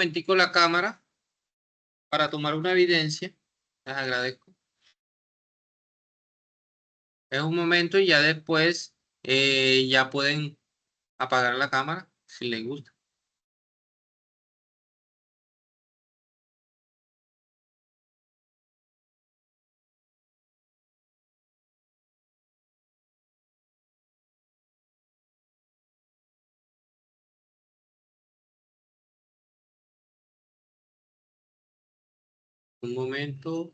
momentico la cámara para tomar una evidencia. Les agradezco. Es un momento y ya después ya pueden apagar la cámara si les gusta. Un momento.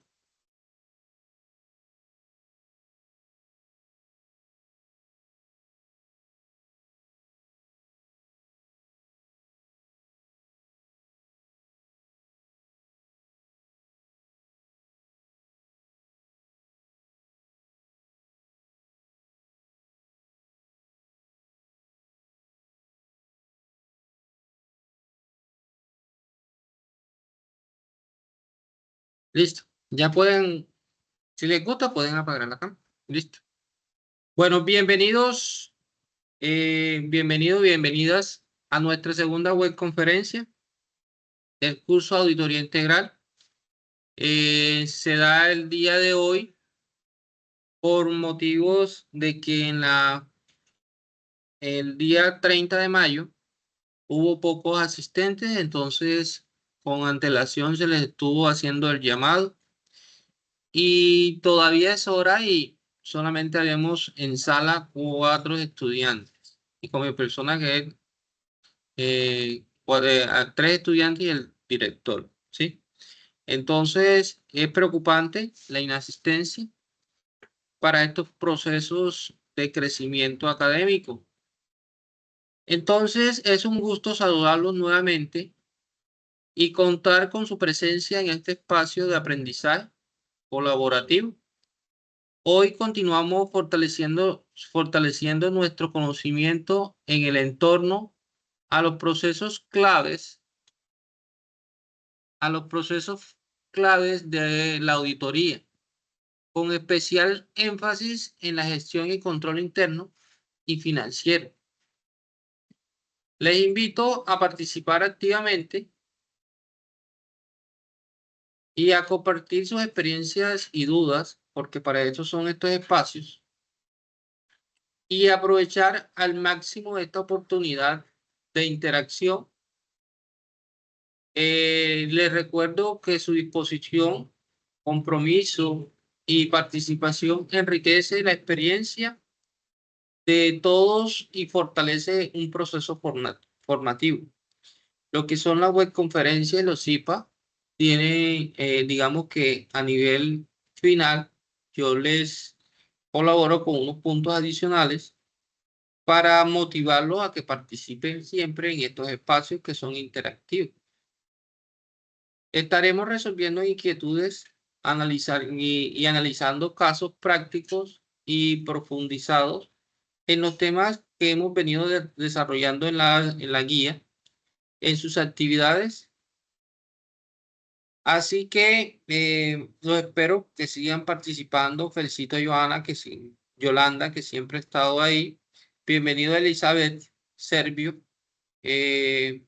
Listo. Ya pueden, si les gusta, pueden apagar la cámara. Listo. Bueno, bienvenidos, bienvenidas a nuestra segunda web conferencia del curso Auditoría Integral. Se da el día de hoy por motivos de que el día 30 de mayo hubo pocos asistentes, entonces con antelación se les estuvo haciendo el llamado y todavía es hora y solamente haremos en sala 4 estudiantes y con mi persona que es a 3 estudiantes y el director, ¿sí? Entonces es preocupante la inasistencia para estos procesos de crecimiento académico. Entonces es un gusto saludarlos nuevamente y contar con su presencia en este espacio de aprendizaje colaborativo. Hoy continuamos fortaleciendo nuestro conocimiento en el entorno a los procesos claves, de la auditoría, con especial énfasis en la gestión y control interno y financiero. Les invito a participar activamente y a compartir sus experiencias y dudas, porque para eso son estos espacios, y aprovechar al máximo esta oportunidad de interacción. Les recuerdo que su disposición, compromiso y participación enriquece la experiencia de todos y fortalece un proceso formativo. Lo que son las webconferencias y los CIPA tienen, digamos que a nivel final, yo les colaboro con unos puntos adicionales para motivarlos a que participen siempre en estos espacios que son interactivos. Estaremos resolviendo inquietudes, analizando casos prácticos y profundizados en los temas que hemos venido desarrollando en la guía, en sus actividades. Así que los espero que sigan participando. Felicito a Yolanda, que siempre ha estado ahí. Bienvenido a Elizabeth Servio. Es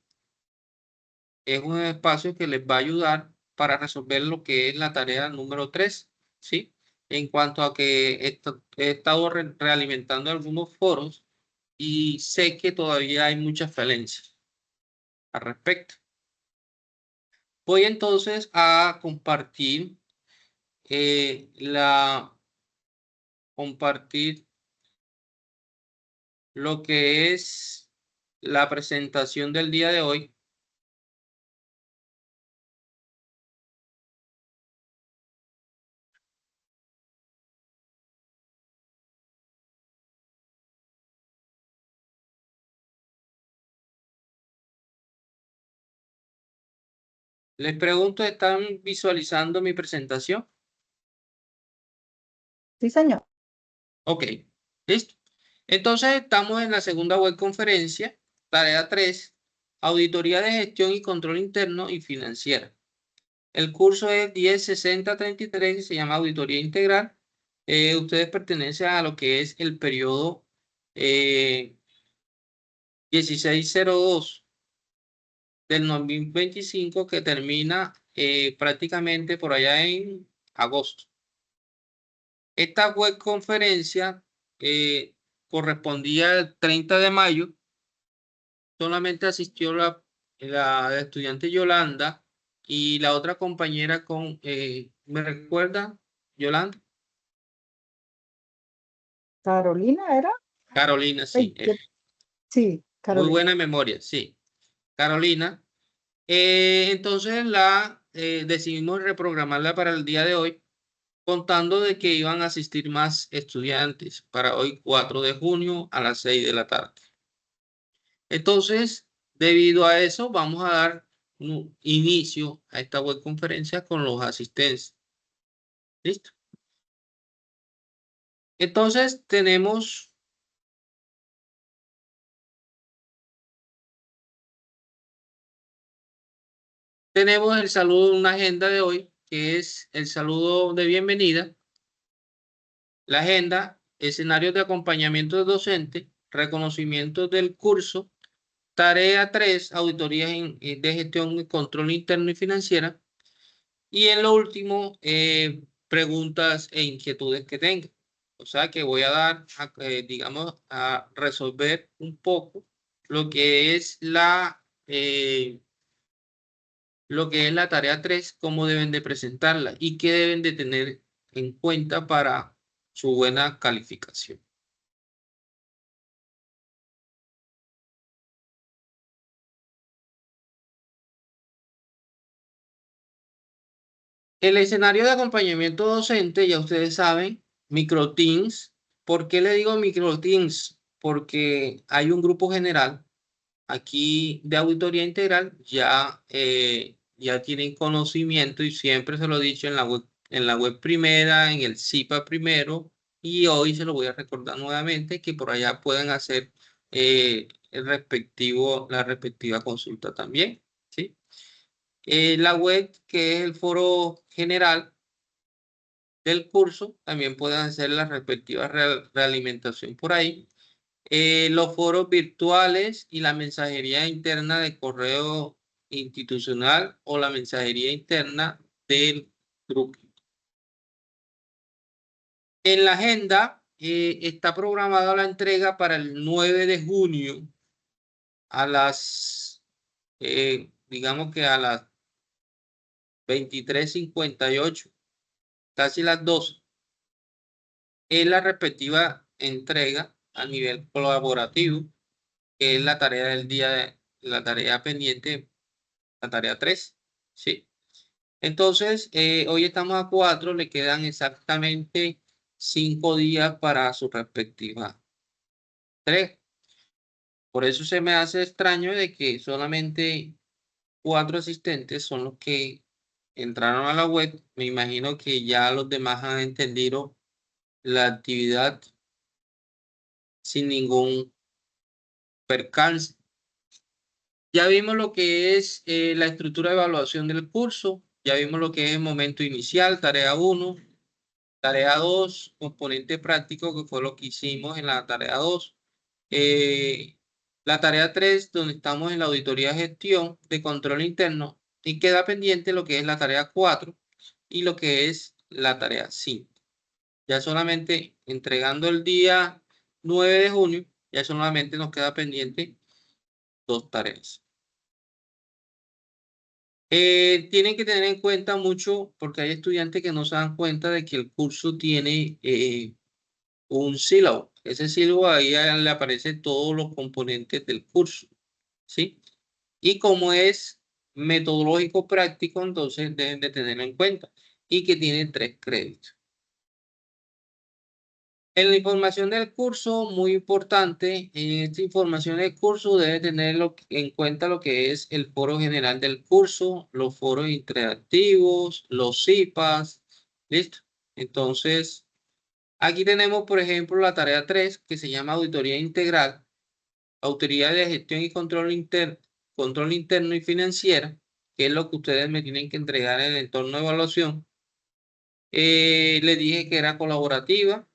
un espacio que les va a ayudar para resolver lo que es la tarea número 3, ¿sí? En cuanto a que he estado realimentando algunos foros y sé que todavía hay muchas falencias al respecto. Voy entonces a compartir eh, la compartir lo que es la presentación del día de hoy. Les pregunto, ¿están visualizando mi presentación? Sí, señor. Ok, listo. Entonces estamos en la segunda web conferencia, tarea 3, auditoría de gestión y control interno y financiera. El curso es 106033 y se llama auditoría integral. Ustedes pertenecen a lo que es el periodo 1602 del 2025 que termina prácticamente por allá en agosto. Esta web conferencia correspondía al 30 de mayo. Solamente asistió la estudiante Yolanda y la otra compañera con, ¿me recuerda, Yolanda? Carolina era. Carolina, sí. Ay, sí, Muy Carolina. buena memoria, sí. Carolina. Entonces decidimos reprogramarla para el día de hoy, contando de que iban a asistir más estudiantes para hoy 4 de junio a las 6 de la tarde. Entonces, debido a eso, vamos a dar un inicio a esta web conferencia con los asistentes. ¿Listo? Entonces, tenemos el saludo, una agenda de hoy, que es el saludo de bienvenida, la agenda, escenarios de acompañamiento de docente, reconocimiento del curso, tarea 3, auditorías de gestión y control interno y financiera, y en lo último, preguntas e inquietudes que tenga. O sea que voy a dar, digamos, a resolver un poco lo que es la tarea 3, cómo deben de presentarla y qué deben de tener en cuenta para su buena calificación. El escenario de acompañamiento docente, ya ustedes saben, microteams. ¿Por qué le digo microteams? Porque hay un grupo general aquí de auditoría integral, ya tienen conocimiento y siempre se lo he dicho en la web primera, en el CIPA primero, y hoy se lo voy a recordar nuevamente que por allá pueden hacer la respectiva consulta también, ¿sí? La web, que es el foro general del curso, también pueden hacer la respectiva realimentación por ahí. Los foros virtuales y la mensajería interna de correo institucional o la mensajería interna del grupo. En la agenda está programada la entrega para el 9 de junio a digamos que a las 23:58, casi las 12. Es la respectiva entrega a nivel colaborativo, que es la tarea del día, la tarea pendiente, la tarea 3. ¿Sí? Entonces, hoy estamos a 4, le quedan exactamente 5 días para su respectiva 3. Por eso se me hace extraño de que solamente 4 asistentes son los que entraron a la web. Me imagino que ya los demás han entendido la actividad sin ningún percance. Ya vimos lo que es la estructura de evaluación del curso. Ya vimos lo que es el momento inicial, tarea 1. Tarea 2, componente práctico, que fue lo que hicimos en la tarea 2. La tarea 3, donde estamos en la auditoría de gestión de control interno, y queda pendiente lo que es la tarea 4 y lo que es la tarea 5. Ya solamente entregando el día 9 de junio, ya solamente nos queda pendiente 2 tareas. Tienen que tener en cuenta mucho, porque hay estudiantes que no se dan cuenta de que el curso tiene un sílabo. Ese sílabo ahí le aparecen todos los componentes del curso, ¿sí? Y como es metodológico práctico, entonces deben de tenerlo en cuenta y que tiene 3 créditos. En la información del curso, muy importante, en esta información del curso debe tener en cuenta lo que es el foro general del curso, los foros interactivos, los CIPAs, ¿listo? Entonces, aquí tenemos, por ejemplo, la tarea 3, que se llama Auditoría Integral, Autoridad de Gestión y Control Interno y Financiera, que es lo que ustedes me tienen que entregar en el entorno de evaluación. Les dije que era colaborativa,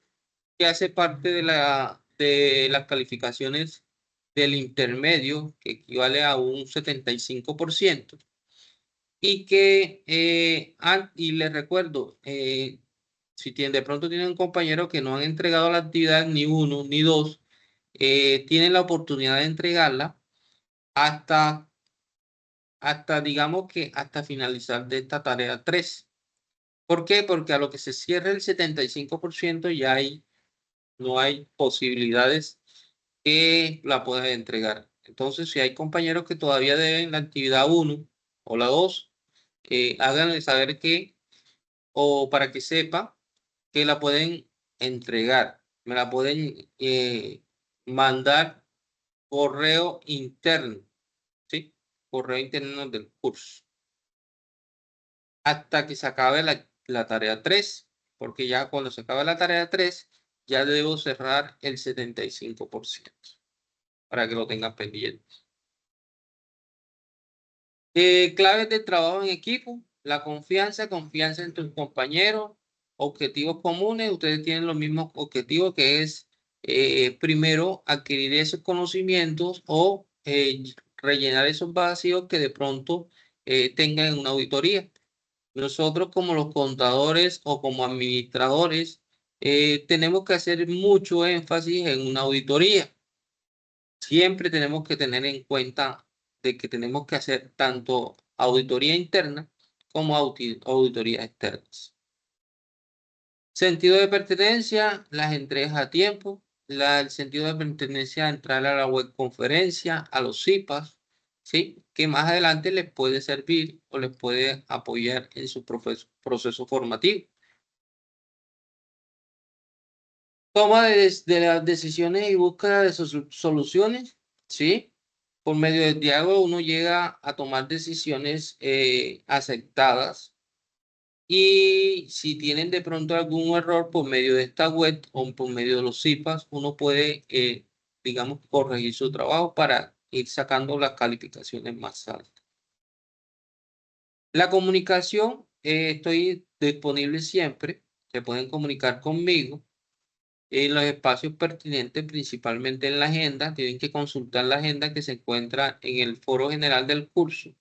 que hace parte de las calificaciones del intermedio, que equivale a un 75%, y que, y les recuerdo, si de pronto tienen un compañero que no han entregado la actividad ni uno ni dos, tienen la oportunidad de entregarla hasta, digamos que hasta finalizar de esta tarea 3. ¿Por qué? Porque a lo que se cierre el 75% ya no hay posibilidades que la puedan entregar. Entonces, si hay compañeros que todavía deben la actividad 1 o la 2, háganle saber que, o para que sepa que la pueden entregar. Me la pueden mandar correo interno, ¿sí? Correo interno del curso. Hasta que se acabe la tarea 3, porque ya cuando se acabe la tarea 3, ya debo cerrar el 75%, para que lo tengan pendiente. Claves de trabajo en equipo: la confianza en tus compañeros, objetivos comunes. Ustedes tienen los mismos objetivos, que es primero adquirir esos conocimientos o rellenar esos vacíos que de pronto tengan en una auditoría. Nosotros, como los contadores o como administradores, tenemos que hacer mucho énfasis en una auditoría. Siempre tenemos que tener en cuenta de que tenemos que hacer tanto auditoría interna como auditoría externas. Sentido de pertenencia: las entregas a tiempo. El sentido de pertenencia: entrar a la web conferencia, a los CIPAs, ¿sí? Que más adelante les puede servir o les puede apoyar en su proceso formativo. Toma de las decisiones y búsqueda de soluciones, ¿sí? Por medio del diálogo uno llega a tomar decisiones aceptadas, y si tienen de pronto algún error, por medio de esta web o por medio de los CIPAs, uno puede, digamos, corregir su trabajo para ir sacando las calificaciones más altas. La comunicación: estoy disponible siempre, se pueden comunicar conmigo en los espacios pertinentes, principalmente en la agenda. Tienen que consultar la agenda que se encuentra en el foro general del curso.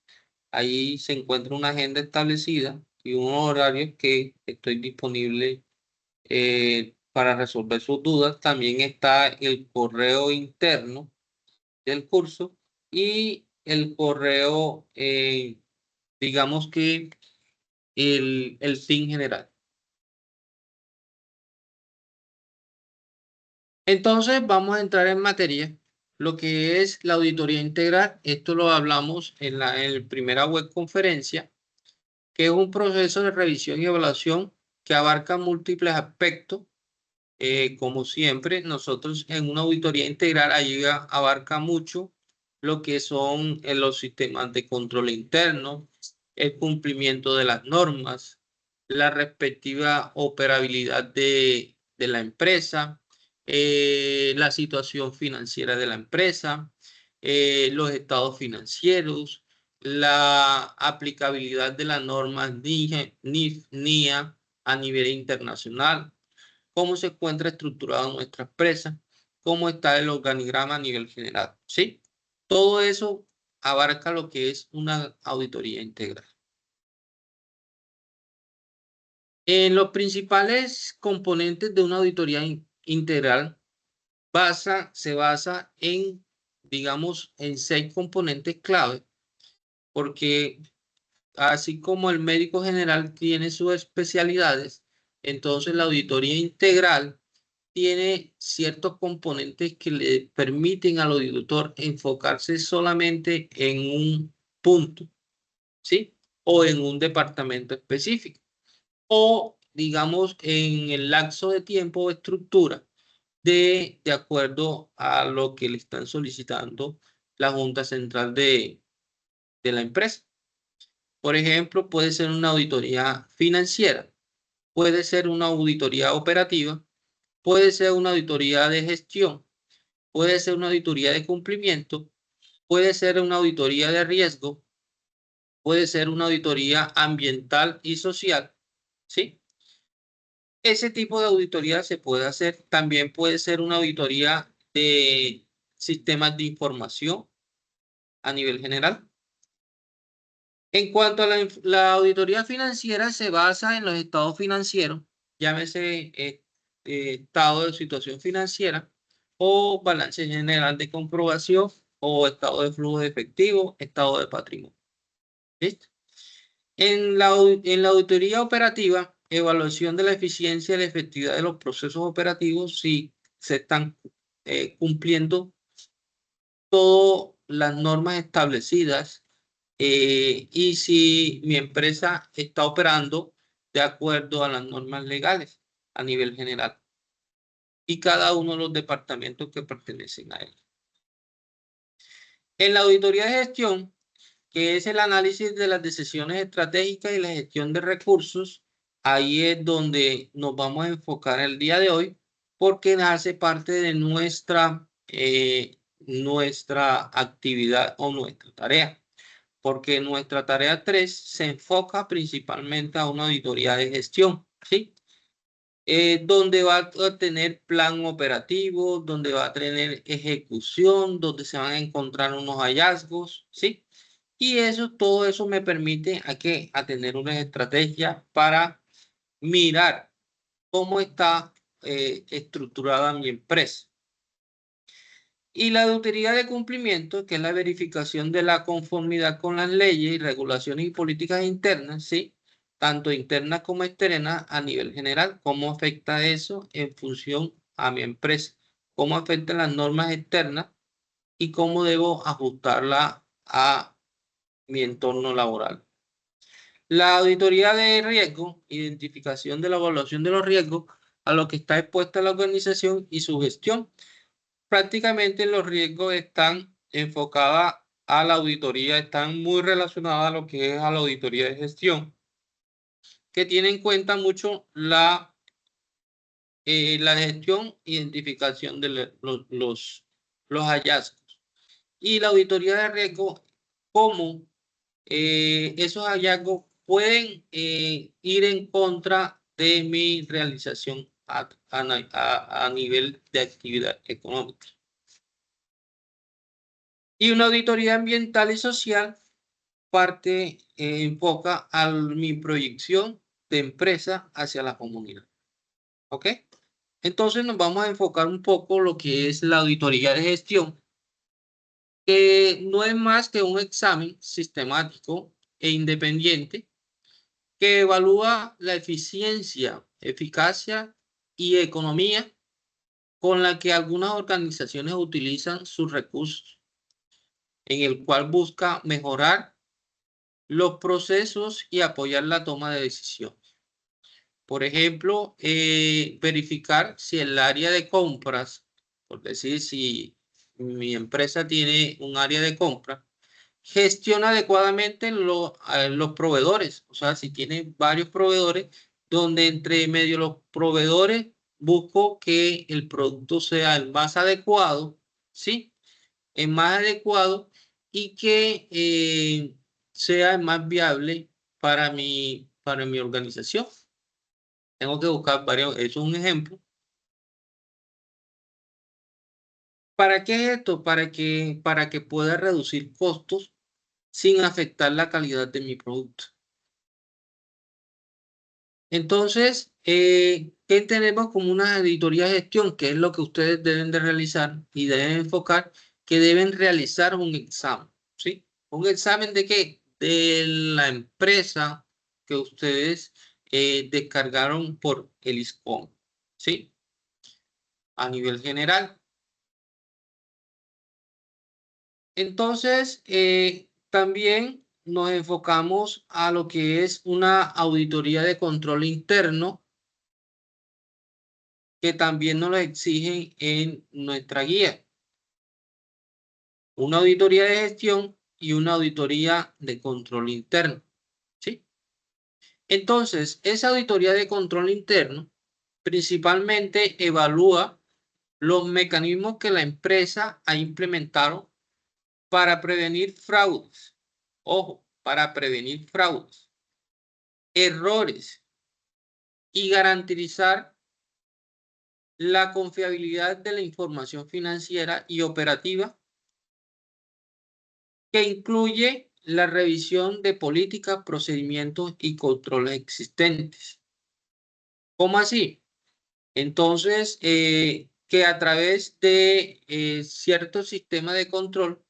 Ahí se encuentra una agenda establecida y unos horarios que estoy disponible para resolver sus dudas. También está el correo interno del curso y el correo, digamos que el fin general. Entonces vamos a entrar en materia. Lo que es la auditoría integral, esto lo hablamos en la primera web conferencia, que es un proceso de revisión y evaluación que abarca múltiples aspectos. Como siempre, nosotros en una auditoría integral abarca mucho lo que son los sistemas de control interno, el cumplimiento de las normas, la respectiva operabilidad de la empresa, la situación financiera de la empresa, los estados financieros, la aplicabilidad de las normas NIF, NIA a nivel internacional, cómo se encuentra estructurada nuestra empresa, cómo está el organigrama a nivel general, ¿sí? Todo eso abarca lo que es una auditoría integral. En los principales componentes de una auditoría integral se basa en, digamos, en 6 componentes clave, porque así como el médico general tiene sus especialidades, entonces la auditoría integral tiene ciertos componentes que le permiten al auditor enfocarse solamente en un punto, ¿sí? O en un departamento específico, o digamos en el lapso de tiempo o estructura de acuerdo a lo que le están solicitando la Junta Central de la empresa. Por ejemplo, puede ser una auditoría financiera, puede ser una auditoría operativa, puede ser una auditoría de gestión, puede ser una auditoría de cumplimiento, puede ser una auditoría de riesgo, puede ser una auditoría ambiental y social, ¿sí? Ese tipo de auditoría se puede hacer. También puede ser una auditoría de sistemas de información a nivel general. En cuanto a la auditoría financiera, se basa en los estados financieros, llámese estado de situación financiera o balance general de comprobación o estado de flujo de efectivo, estado de patrimonio. ¿Listo? En la auditoría operativa, evaluación de la eficiencia y la efectividad de los procesos operativos, si se están cumpliendo todas las normas establecidas y si mi empresa está operando de acuerdo a las normas legales a nivel general y cada uno de los departamentos que pertenecen a él. En la auditoría de gestión, que es el análisis de las decisiones estratégicas y la gestión de recursos, ahí es donde nos vamos a enfocar el día de hoy, porque hace parte de nuestra actividad o nuestra tarea. Porque nuestra tarea 3 se enfoca principalmente a una auditoría de gestión, ¿sí? Donde va a tener plan operativo, donde va a tener ejecución, donde se van a encontrar unos hallazgos, ¿sí? Y eso, todo eso me permite a tener una estrategia para mirar cómo está estructurada mi empresa. Y la auditoría de cumplimiento, que es la verificación de la conformidad con las leyes y regulaciones y políticas internas, ¿sí? Tanto internas como externas a nivel general. ¿Cómo afecta eso en función a mi empresa? ¿Cómo afectan las normas externas? Y cómo debo ajustarla a mi entorno laboral. La auditoría de riesgo, identificación de la evaluación de los riesgos a lo que está expuesta la organización y su gestión. Prácticamente los riesgos están enfocados a la auditoría, están muy relacionados a lo que es a la auditoría de gestión, que tiene en cuenta mucho la gestión, identificación de los hallazgos. Y la auditoría de riesgo, cómo esos hallazgos pueden ir en contra de mi realización a nivel de actividad económica. Y una auditoría ambiental y social enfoca a mi proyección de empresa hacia la comunidad. ¿Ok? Entonces nos vamos a enfocar un poco lo que es la auditoría de gestión, que no es más que un examen sistemático e independiente que evalúa la eficiencia, eficacia y economía con la que algunas organizaciones utilizan sus recursos, en el cual busca mejorar los procesos y apoyar la toma de decisiones. Por ejemplo, verificar si el área de compras, por decir, si mi empresa tiene un área de compra, gestiona adecuadamente los proveedores. O sea, si tiene varios proveedores, donde entre medio los proveedores busco que el producto sea el más adecuado, ¿sí? El más adecuado y que sea más viable para mi organización. Tengo que buscar varios, eso es un ejemplo. ¿Para qué es esto? Para que pueda reducir costos sin afectar la calidad de mi producto. Entonces, ¿qué tenemos como una auditoría de gestión? Que es lo que ustedes deben de realizar y deben enfocar, que deben realizar un examen, ¿sí? ¿Un examen de qué? De la empresa que ustedes descargaron por el ISCOM, ¿sí? A nivel general. Entonces, también nos enfocamos a lo que es una auditoría de control interno, que también nos lo exigen en nuestra guía. Una auditoría de gestión y una auditoría de control interno, ¿sí? Entonces, esa auditoría de control interno principalmente evalúa los mecanismos que la empresa ha implementado para prevenir fraudes. Ojo, para prevenir fraudes, errores y garantizar la confiabilidad de la información financiera y operativa, que incluye la revisión de políticas, procedimientos y controles existentes. ¿Cómo así? Entonces, que a través de cierto sistema de control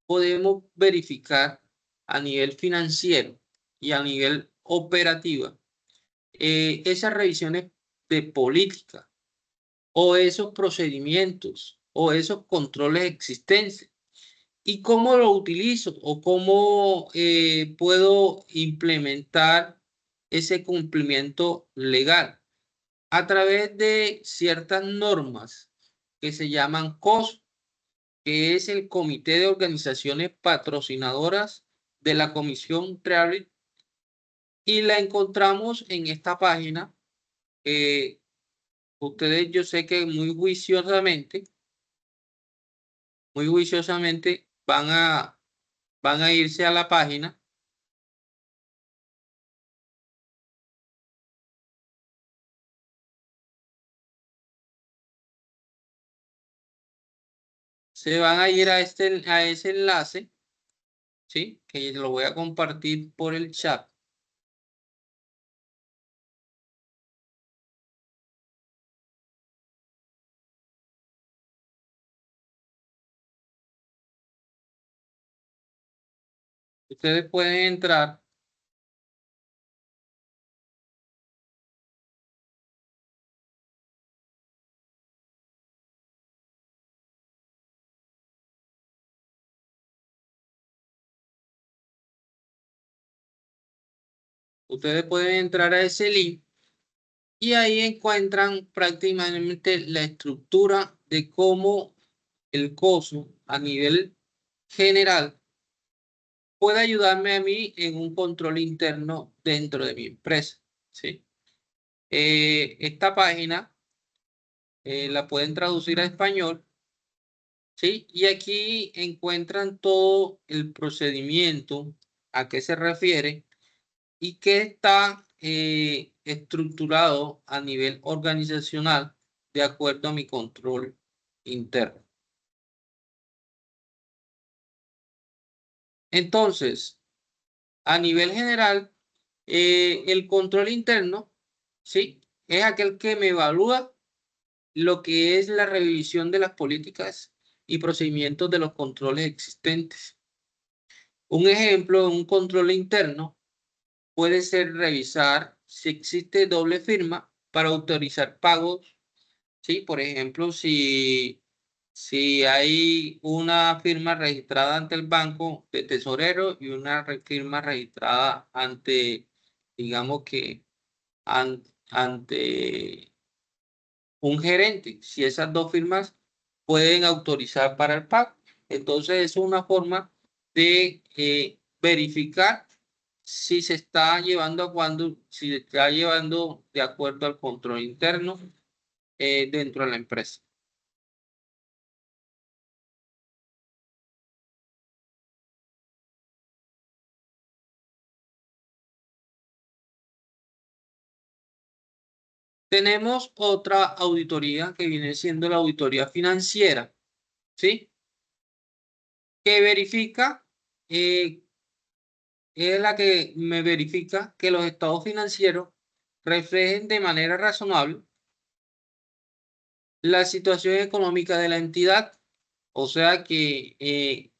podemos verificar a nivel financiero y a nivel operativo esas revisiones de política o esos procedimientos o esos controles existentes. ¿Y cómo lo utilizo o cómo puedo implementar ese cumplimiento legal? A través de ciertas normas que se llaman COS, que es el Comité de Organizaciones Patrocinadoras de la Comisión Treasury, y la encontramos en esta página. Ustedes, yo sé que muy juiciosamente van a irse a la página. Se van a ir a ese enlace, ¿sí? Que lo voy a compartir por el chat. Ustedes pueden entrar. Ustedes pueden entrar a ese link y ahí encuentran prácticamente la estructura de cómo el COSO a nivel general puede ayudarme a mí en un control interno dentro de mi empresa, ¿sí? Esta página la pueden traducir a español, ¿sí? Y aquí encuentran todo el procedimiento, a qué se refiere y que está estructurado a nivel organizacional de acuerdo a mi control interno. Entonces, a nivel general, el control interno, ¿sí? Es aquel que me evalúa lo que es la revisión de las políticas y procedimientos de los controles existentes. Un ejemplo de un control interno puede ser revisar si existe doble firma para autorizar pagos, ¿sí? Por ejemplo, si hay una firma registrada ante el banco de tesorero y una firma registrada ante, digamos que, ante un gerente, si esas dos firmas pueden autorizar para el pago. Entonces, es una forma de verificar si se está llevando si se está llevando de acuerdo al control interno dentro de la empresa. Tenemos otra auditoría que viene siendo la auditoría financiera, ¿sí? Que verifica, es la que me verifica que los estados financieros reflejen de manera razonable la situación económica de la entidad. O sea que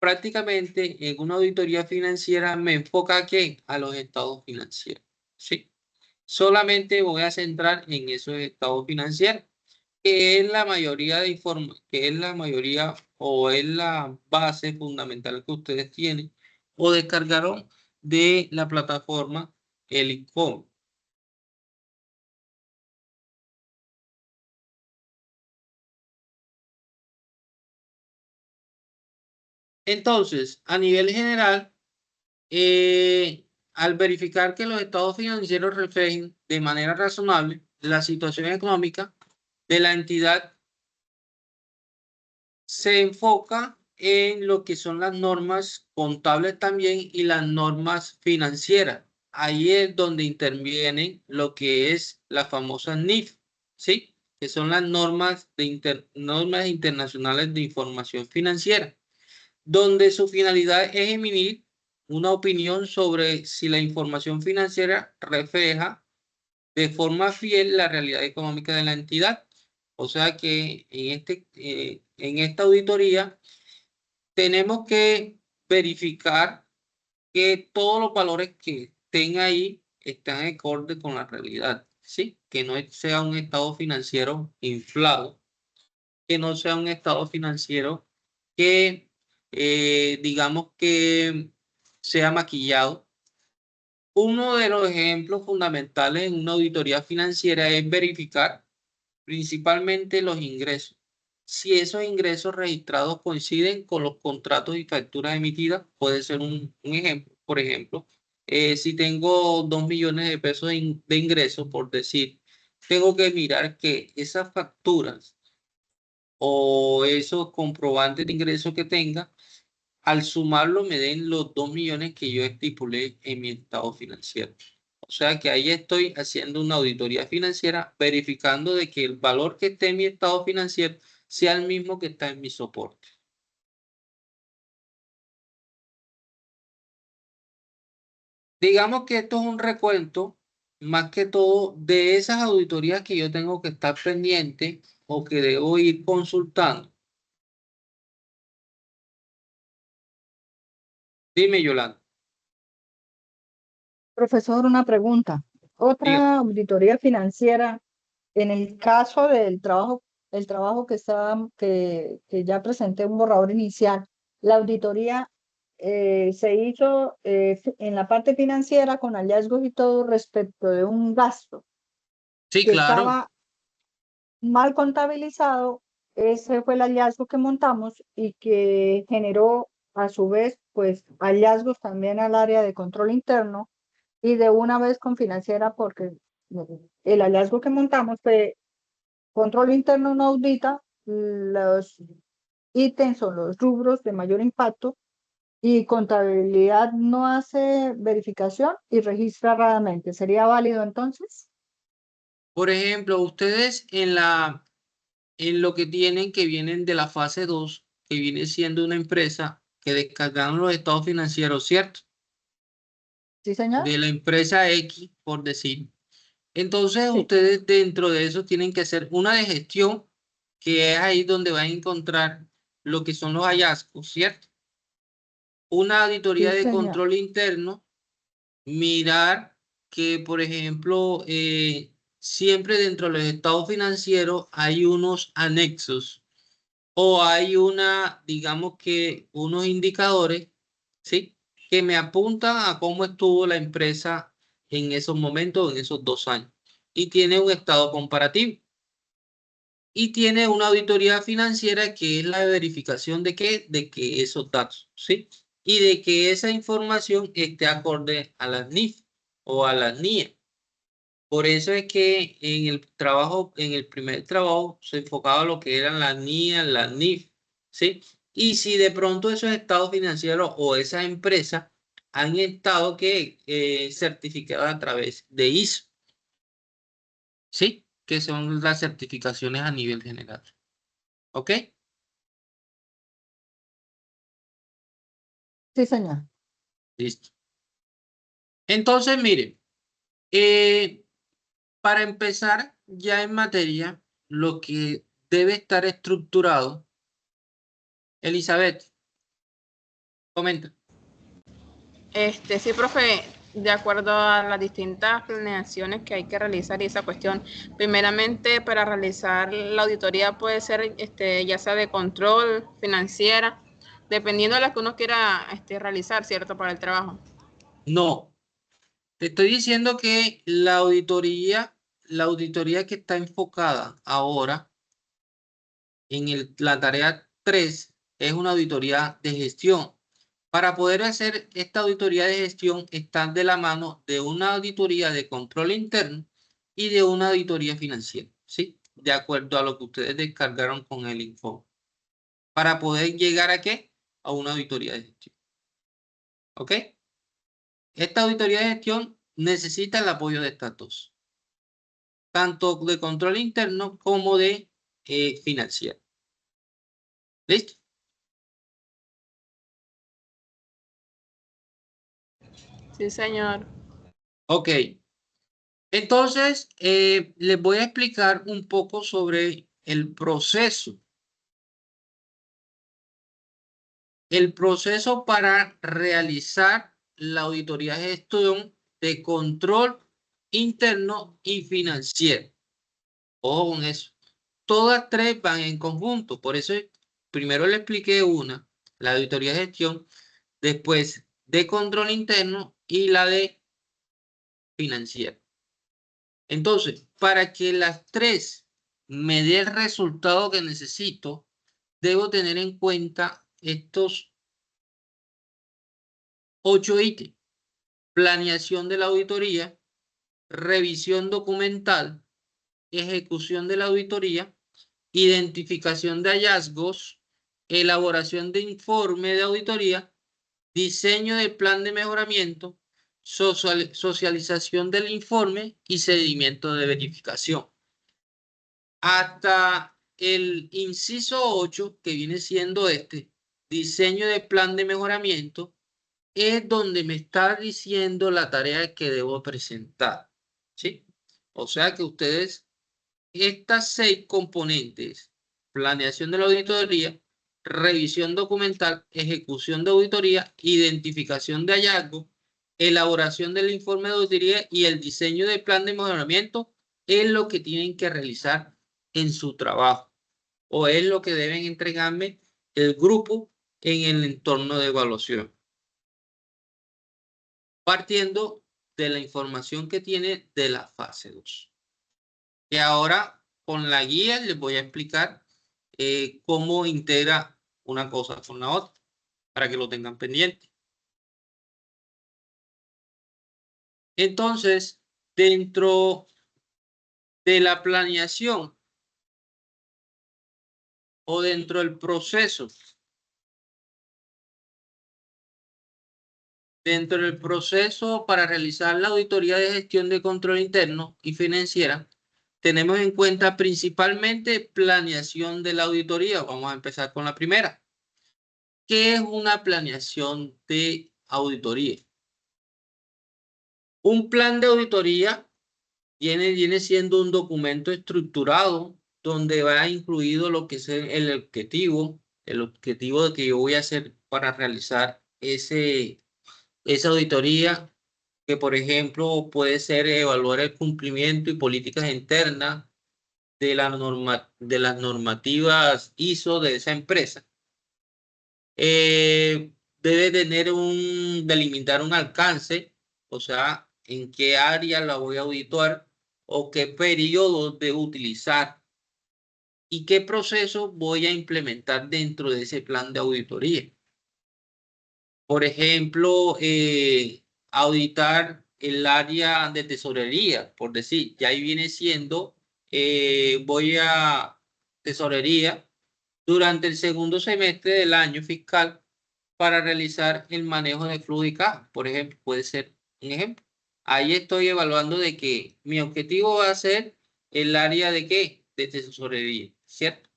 prácticamente en una auditoría financiera me enfoca ¿a qué? A los estados financieros, ¿sí? Solamente voy a centrar en esos estados financieros, que es la mayoría de que es la mayoría o es la base fundamental que ustedes tienen o descargaron de la plataforma Helicom. Entonces, a nivel general, al verificar que los estados financieros reflejen de manera razonable la situación económica de la entidad, se enfoca en lo que son las normas contables también y las normas financieras. Ahí es donde intervienen lo que es la famosa NIF, ¿sí? que son las normas normas internacionales de información financiera, donde su finalidad es emitir una opinión sobre si la información financiera refleja de forma fiel la realidad económica de la entidad. O sea que en esta auditoría tenemos que verificar que todos los valores que estén ahí están acorde con la realidad, ¿sí? Que no sea un estado financiero inflado, que no sea un estado financiero que, digamos que sea maquillado. Uno de los ejemplos fundamentales en una auditoría financiera es verificar principalmente los ingresos. Si esos ingresos registrados coinciden con los contratos y facturas emitidas, puede ser un ejemplo. Por ejemplo, si tengo 2 millones de pesos de ingresos, por decir, tengo que mirar que esas facturas o esos comprobantes de ingresos que tenga, al sumarlo me den los 2 millones que yo estipulé en mi estado financiero. O sea que ahí estoy haciendo una auditoría financiera, verificando de que el valor que esté en mi estado financiero sea el mismo que está en mi soporte. Digamos que esto es un recuento, más que todo, de esas auditorías que yo tengo que estar pendiente o que debo ir consultando. Dime, Yolanda. Profesor, una pregunta. Diga. Otra auditoría financiera, en el caso del trabajo, el trabajo que ya presenté un borrador inicial, la auditoría se hizo en la parte financiera con hallazgos y todo respecto de un gasto Sí, que claro. estaba mal contabilizado. Ese fue el hallazgo que montamos y que generó a su vez pues hallazgos también al área de control interno y de una vez con financiera porque el hallazgo que montamos fue control interno no audita los ítems o los rubros de mayor impacto y contabilidad no hace verificación y registra raramente. ¿Sería válido entonces? Por ejemplo, ustedes en lo que tienen que vienen de la fase 2 que viene siendo una empresa que descargaron los estados financieros, ¿cierto? Sí, señor. De la empresa X, por decir. Entonces, Sí, ustedes dentro de eso tienen que hacer una de gestión, que es ahí donde van a encontrar lo que son los hallazgos, ¿cierto? Una auditoría sí, de señor. control interno, mirar que, por ejemplo, siempre dentro de los estados financieros hay unos anexos o hay digamos que unos indicadores, ¿sí? Que me apuntan a cómo estuvo la empresa en esos momentos, en esos 2 años. Y tiene un estado comparativo. Y tiene una auditoría financiera que es la verificación de qué, de que esos datos, ¿sí? Y de que esa información esté acorde a las NIF o a las NIE. Por eso es que en el trabajo, en el primer trabajo, se enfocaba lo que eran las NIA, las NIF, ¿sí? Y si de pronto esos estados financieros o esas empresas han estado certificadas a través de ISO, ¿sí? Que son las certificaciones a nivel general. ¿Ok? Sí, señor. Listo. Entonces, mire, eh, para empezar ya en materia, lo que debe estar estructurado, Elizabeth, comenta. Sí, profe, de acuerdo a las distintas planeaciones que hay que realizar y esa cuestión, primeramente para realizar la auditoría puede ser ya sea de control, financiera, dependiendo de la que uno quiera realizar, ¿cierto? Para el trabajo. No, te estoy diciendo que la auditoría que está enfocada ahora en la tarea 3 es una auditoría de gestión. Para poder hacer esta auditoría de gestión están de la mano de una auditoría de control interno y de una auditoría financiera, ¿sí? De acuerdo a lo que ustedes descargaron con el informe. Para poder llegar a qué? A una auditoría de gestión. ¿Ok? Esta auditoría de gestión necesita el apoyo de estas dos. tanto de control interno como de financiero. ¿Listo? Sí, señor. Ok. Entonces, les voy a explicar un poco sobre el proceso. El proceso para realizar la auditoría de gestión de control interno y financiero. Ojo con eso. Todas tres van en conjunto. Por eso primero le expliqué una, la auditoría de gestión, después de control interno y la de financiero. Entonces, para que las tres me dé el resultado que necesito, debo tener en cuenta estos 8 ítems. Planeación de la auditoría, revisión documental, ejecución de la auditoría, identificación de hallazgos, elaboración de informe de auditoría, diseño de plan de mejoramiento, socialización del informe y seguimiento de verificación. Hasta el inciso 8, que viene siendo diseño de plan de mejoramiento, es donde me está diciendo la tarea que debo presentar, ¿sí? O sea que ustedes, estas 6 componentes, planeación de la auditoría, revisión documental, ejecución de auditoría, identificación de hallazgos, elaboración del informe de auditoría y el diseño del plan de mejoramiento, es lo que tienen que realizar en su trabajo o es lo que deben entregarme el grupo en el entorno de evaluación, partiendo de la información que tiene de la fase 2. Y ahora con la guía les voy a explicar cómo integra una cosa con la otra, para que lo tengan pendiente. Entonces, dentro de la planeación o dentro del proceso, para realizar la auditoría de gestión de control interno y financiera, tenemos en cuenta principalmente planeación de la auditoría. Vamos a empezar con la primera. ¿Qué es una planeación de auditoría? Un plan de auditoría viene siendo un documento estructurado donde va incluido lo que es el objetivo de que yo voy a hacer para realizar esa auditoría, que por ejemplo puede ser evaluar el cumplimiento y políticas internas de las normativas ISO de esa empresa. Debe delimitar un alcance, o sea, en qué área la voy a auditar o qué periodo debo utilizar y qué proceso voy a implementar dentro de ese plan de auditoría. Por ejemplo, auditar el área de tesorería, por decir, ya ahí viene siendo, voy a tesorería durante el segundo semestre del año fiscal para realizar el manejo de flujo de caja, por ejemplo, puede ser un ejemplo. Ahí estoy evaluando de que mi objetivo va a ser el área de qué, de tesorería, ¿cierto?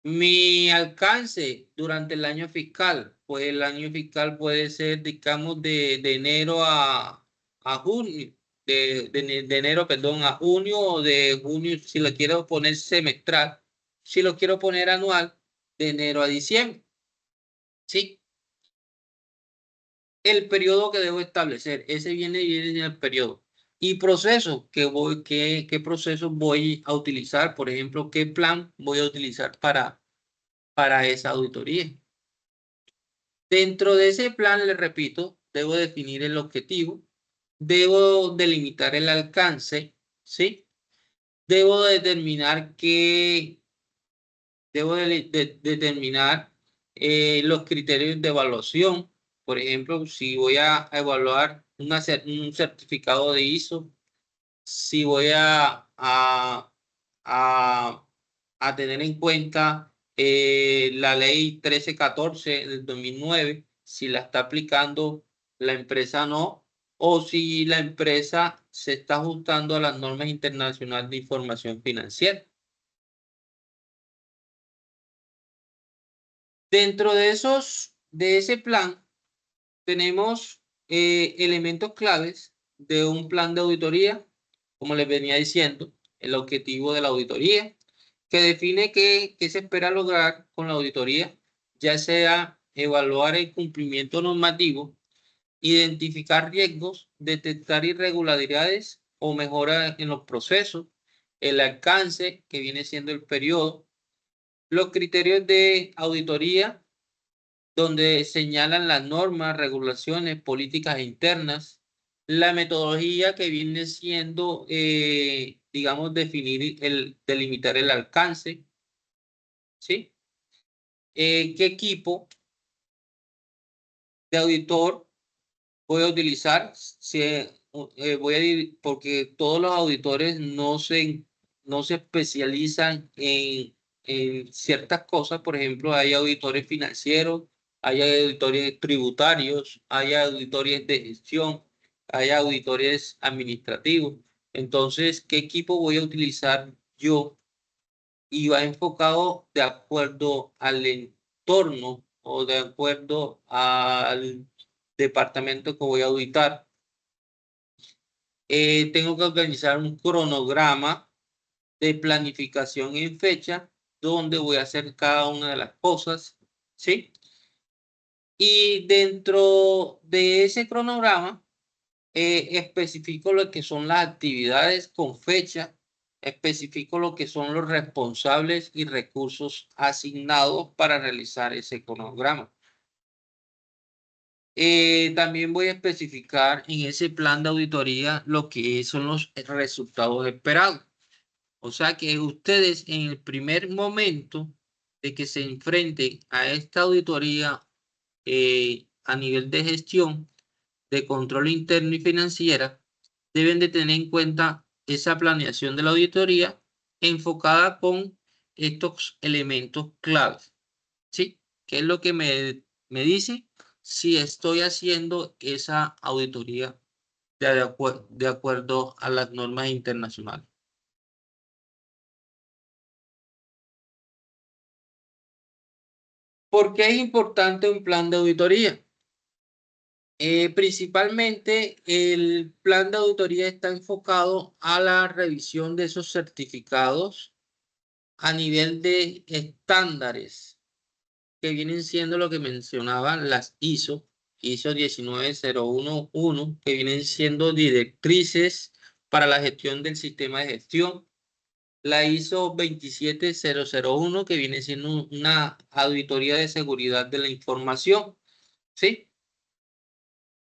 Mi alcance durante el año fiscal, pues el año fiscal puede ser, digamos, de enero a junio, de enero, perdón, a junio o de junio, si lo quiero poner semestral, si lo quiero poner anual, de enero a diciembre, ¿sí? El periodo que debo establecer, ese viene en el periodo. Y proceso, ¿qué proceso voy a utilizar? Por ejemplo, ¿qué plan voy a utilizar para esa auditoría? Dentro de ese plan, le repito, debo definir el objetivo, debo delimitar el alcance, ¿sí? Debo determinar determinar los criterios de evaluación. Por ejemplo, si voy a evaluar un certificado de ISO, si voy a tener en cuenta la ley 1314 del 2009, si la está aplicando la empresa no, o si la empresa se está ajustando a las normas internacionales de información financiera. Dentro de ese plan, tenemos elementos claves de un plan de auditoría, como les venía diciendo, el objetivo de la auditoría, que define qué se espera lograr con la auditoría, ya sea evaluar el cumplimiento normativo, identificar riesgos, detectar irregularidades o mejoras en los procesos, el alcance, que viene siendo el periodo, los criterios de auditoría, donde señalan las normas, regulaciones, políticas internas, la metodología que viene siendo, digamos, delimitar el alcance, ¿sí? ¿Qué equipo de auditor voy a utilizar? Porque todos los auditores no se especializan en ciertas cosas. Por ejemplo, hay auditores financieros, hay auditores tributarios, hay auditores de gestión, hay auditores administrativos. Entonces, ¿qué equipo voy a utilizar yo? Y va enfocado de acuerdo al entorno o de acuerdo al departamento que voy a auditar. Tengo que organizar un cronograma de planificación en fecha donde voy a hacer cada una de las cosas, ¿sí? Y dentro de ese cronograma especifico lo que son las actividades con fecha, especifico lo que son los responsables y recursos asignados para realizar ese cronograma. También voy a especificar en ese plan de auditoría lo que son los resultados esperados. O sea que ustedes en el primer momento de que se enfrenten a esta auditoría a nivel de gestión, de control interno y financiera, deben de tener en cuenta esa planeación de la auditoría enfocada con estos elementos claves. ¿Sí? ¿Qué es lo que me dice si estoy haciendo esa auditoría de acuerdo a las normas internacionales? ¿Por qué es importante un plan de auditoría? Principalmente el plan de auditoría está enfocado a la revisión de esos certificados a nivel de estándares que vienen siendo lo que mencionaban las ISO 19011, que vienen siendo directrices para la gestión del sistema de gestión. La ISO 27001, que viene siendo una auditoría de seguridad de la información, ¿sí?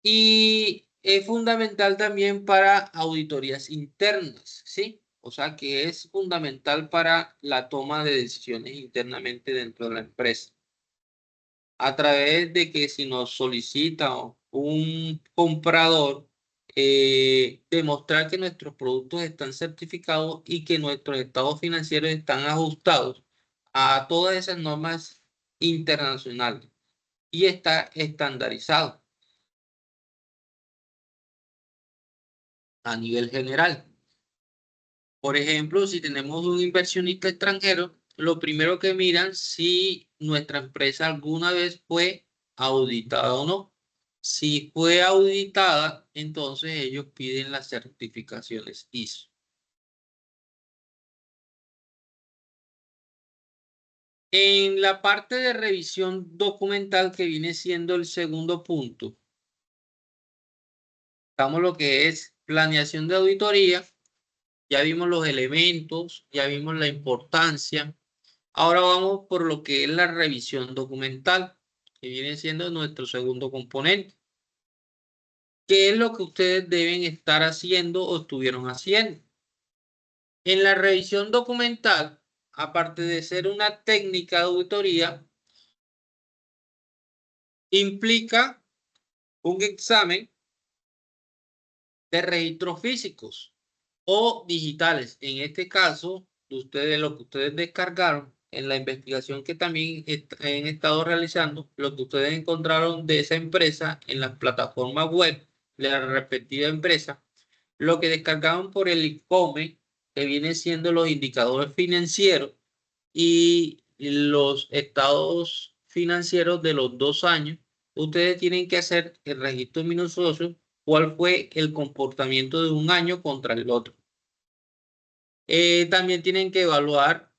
Y es fundamental también para auditorías internas, ¿sí? O sea que es fundamental para la toma de decisiones internamente dentro de la empresa. A través de que si nos solicita un comprador, demostrar que nuestros productos están certificados y que nuestros estados financieros están ajustados a todas esas normas internacionales y está estandarizado a nivel general. Por ejemplo, si tenemos un inversionista extranjero, lo primero que miran si nuestra empresa alguna vez fue auditada o no. Si fue auditada, entonces ellos piden las certificaciones ISO. En la parte de revisión documental, que viene siendo el segundo punto, estamos lo que es planeación de auditoría. Ya vimos los elementos, ya vimos la importancia. Ahora vamos por lo que es la revisión documental, que viene siendo nuestro segundo componente. ¿Qué es lo que ustedes deben estar haciendo o estuvieron haciendo? En la revisión documental, aparte de ser una técnica de auditoría, implica un examen de registros físicos o digitales. En este caso, lo que ustedes descargaron en la investigación que también han estado realizando, lo que ustedes encontraron de esa empresa en las plataformas web la respectiva empresa, lo que descargaban por el ICOME, que viene siendo los indicadores financieros y los estados financieros de los 2 años, ustedes tienen que hacer el registro minucioso, cuál fue el comportamiento de un año contra el otro. También tienen que evaluar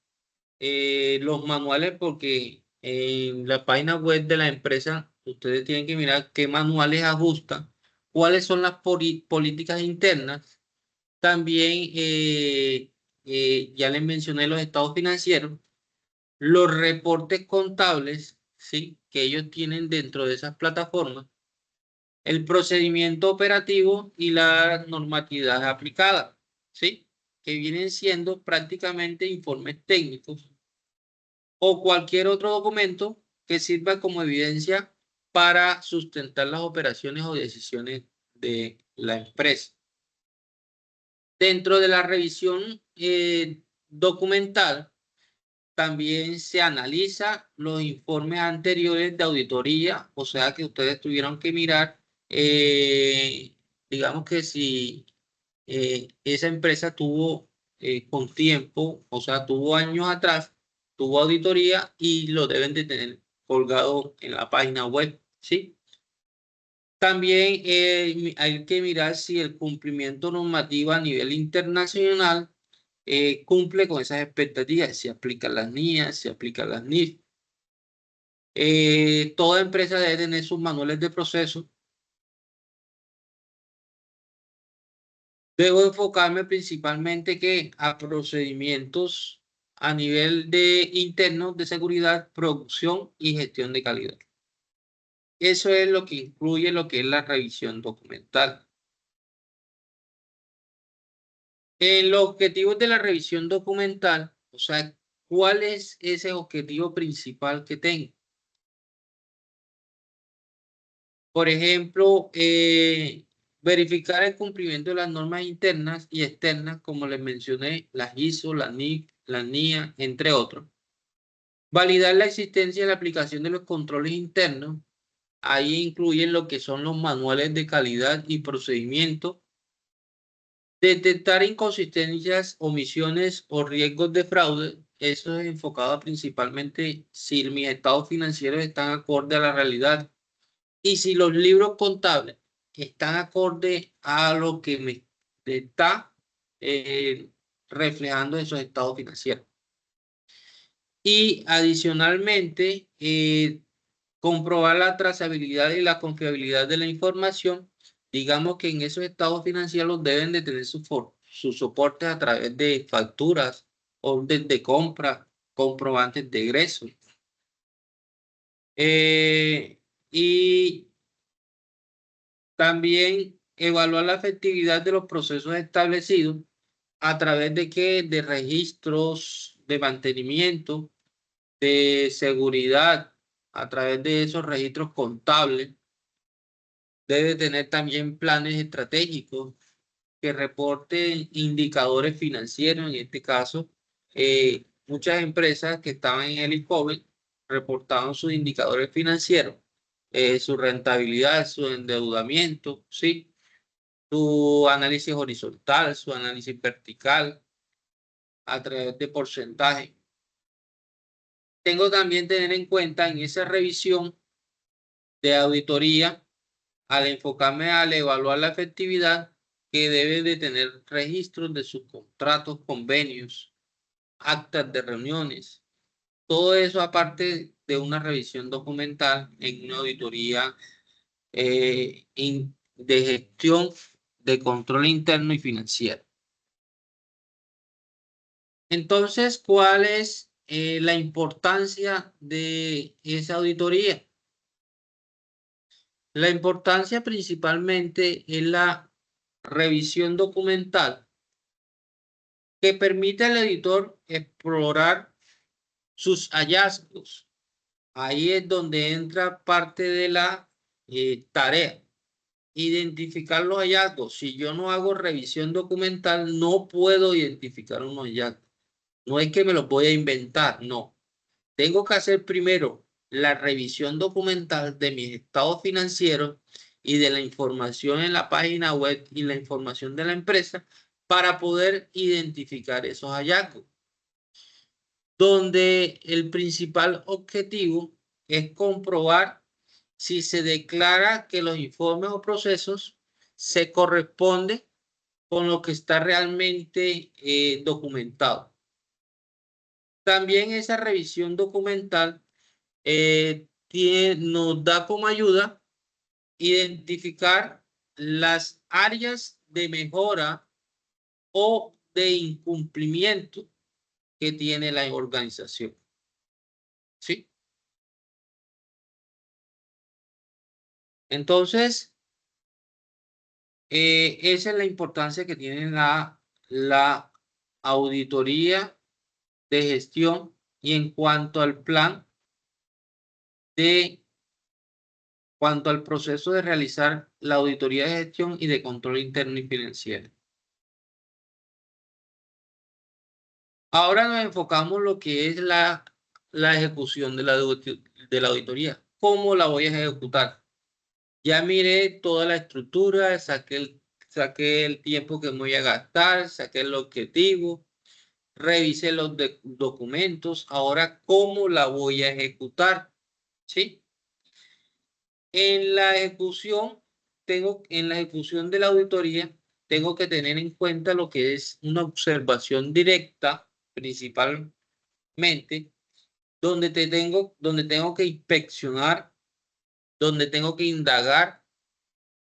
los manuales, porque en la página web de la empresa ustedes tienen que mirar qué manuales ajustan, cuáles son las políticas internas. También ya les mencioné los estados financieros, los reportes contables, ¿sí?, que ellos tienen dentro de esas plataformas, el procedimiento operativo y la normatividad aplicada, ¿sí?, que vienen siendo prácticamente informes técnicos o cualquier otro documento que sirva como evidencia para sustentar las operaciones o decisiones de la empresa. Dentro de la revisión documental, también se analiza los informes anteriores de auditoría, o sea que ustedes tuvieron que mirar, digamos que si esa empresa tuvo con tiempo, o sea, tuvo años atrás, tuvo auditoría y lo deben de tener colgado en la página web, ¿sí? También hay que mirar si el cumplimiento normativo a nivel internacional cumple con esas expectativas, si aplican las NIAs, si aplican las NIF. Toda empresa debe tener sus manuales de proceso. Debo enfocarme principalmente a procedimientos a nivel de internos de seguridad, producción y gestión de calidad. Eso es lo que incluye lo que es la revisión documental. En los objetivos de la revisión documental, o sea, ¿cuál es ese objetivo principal que tengo? Por ejemplo, verificar el cumplimiento de las normas internas y externas, como les mencioné, las ISO, las NIC, las NIA, entre otros. Validar la existencia y la aplicación de los controles internos. Ahí incluyen lo que son los manuales de calidad y procedimientos. Detectar inconsistencias, omisiones o riesgos de fraude. Eso es enfocado principalmente si mis estados financieros están acorde a la realidad y si los libros contables están acorde a lo que me está reflejando esos estados financieros. Y adicionalmente, comprobar la trazabilidad y la confiabilidad de la información. Digamos que en esos estados financieros deben de tener sus soportes a través de facturas, órdenes de compra, comprobantes de egreso. Y también evaluar la efectividad de los procesos establecidos a través de qué, de registros de mantenimiento, de seguridad, a través de esos registros contables. Debe tener también planes estratégicos que reporten indicadores financieros. En este caso, muchas empresas que estaban en el ICOBE reportaban sus indicadores financieros, su rentabilidad, su endeudamiento, ¿sí?, su análisis horizontal, su análisis vertical, a través de porcentaje. Tengo también tener en cuenta en esa revisión de auditoría, al enfocarme al evaluar la efectividad, que debe de tener registros de sus contratos, convenios, actas de reuniones. Todo eso aparte de una revisión documental en una auditoría de gestión de control interno y financiero. Entonces, ¿cuál es la importancia de esa auditoría? La importancia principalmente es la revisión documental que permite al editor explorar sus hallazgos. Ahí es donde entra parte de la tarea. Identificar los hallazgos. Si yo no hago revisión documental, no puedo identificar unos hallazgos. No es que me los voy a inventar, no. Tengo que hacer primero la revisión documental de mis estados financieros y de la información en la página web y la información de la empresa para poder identificar esos hallazgos, donde el principal objetivo es comprobar si se declara que los informes o procesos se corresponden con lo que está realmente documentado. También esa revisión documental nos da como ayuda identificar las áreas de mejora o de incumplimiento que tiene la organización. ¿Sí? Entonces, esa es la importancia que tiene la auditoría de gestión y en cuanto al plan cuanto al proceso de realizar la auditoría de gestión y de control interno y financiero. Ahora nos enfocamos en lo que es la ejecución de la auditoría. ¿Cómo la voy a ejecutar? Ya miré toda la estructura, saqué el tiempo que me voy a gastar, saqué el objetivo, revisé los documentos. Ahora, ¿cómo la voy a ejecutar? ¿Sí? En la ejecución de la auditoría, tengo que tener en cuenta lo que es una observación directa, principalmente, donde tengo que inspeccionar, donde tengo que indagar,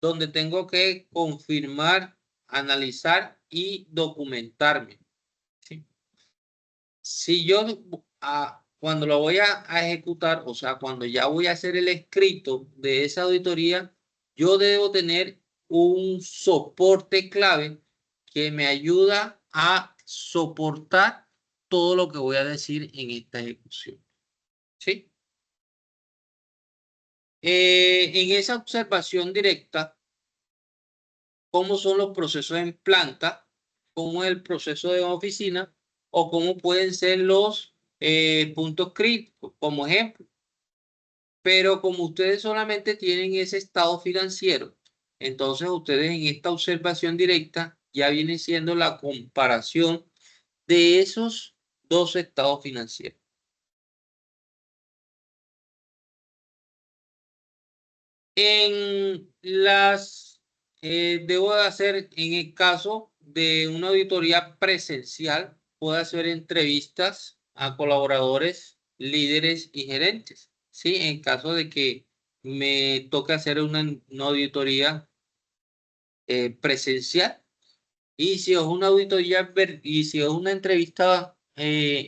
donde tengo que confirmar, analizar y documentarme. ¿Sí? Si yo cuando lo voy a ejecutar, o sea, cuando ya voy a hacer el escrito de esa auditoría, yo debo tener un soporte clave que me ayuda a soportar todo lo que voy a decir en esta ejecución. ¿Sí? En esa observación directa, ¿cómo son los procesos en planta? ¿Cómo es el proceso de oficina? ¿O cómo pueden ser los puntos críticos, como ejemplo? Pero como ustedes solamente tienen ese estado financiero, entonces ustedes en esta observación directa ya viene siendo la comparación de esos dos estados financieros. Debo de hacer, en el caso de una auditoría presencial, puedo hacer entrevistas a colaboradores, líderes y gerentes. Sí, en caso de que me toque hacer una auditoría presencial. Y si es una auditoría y si es una entrevista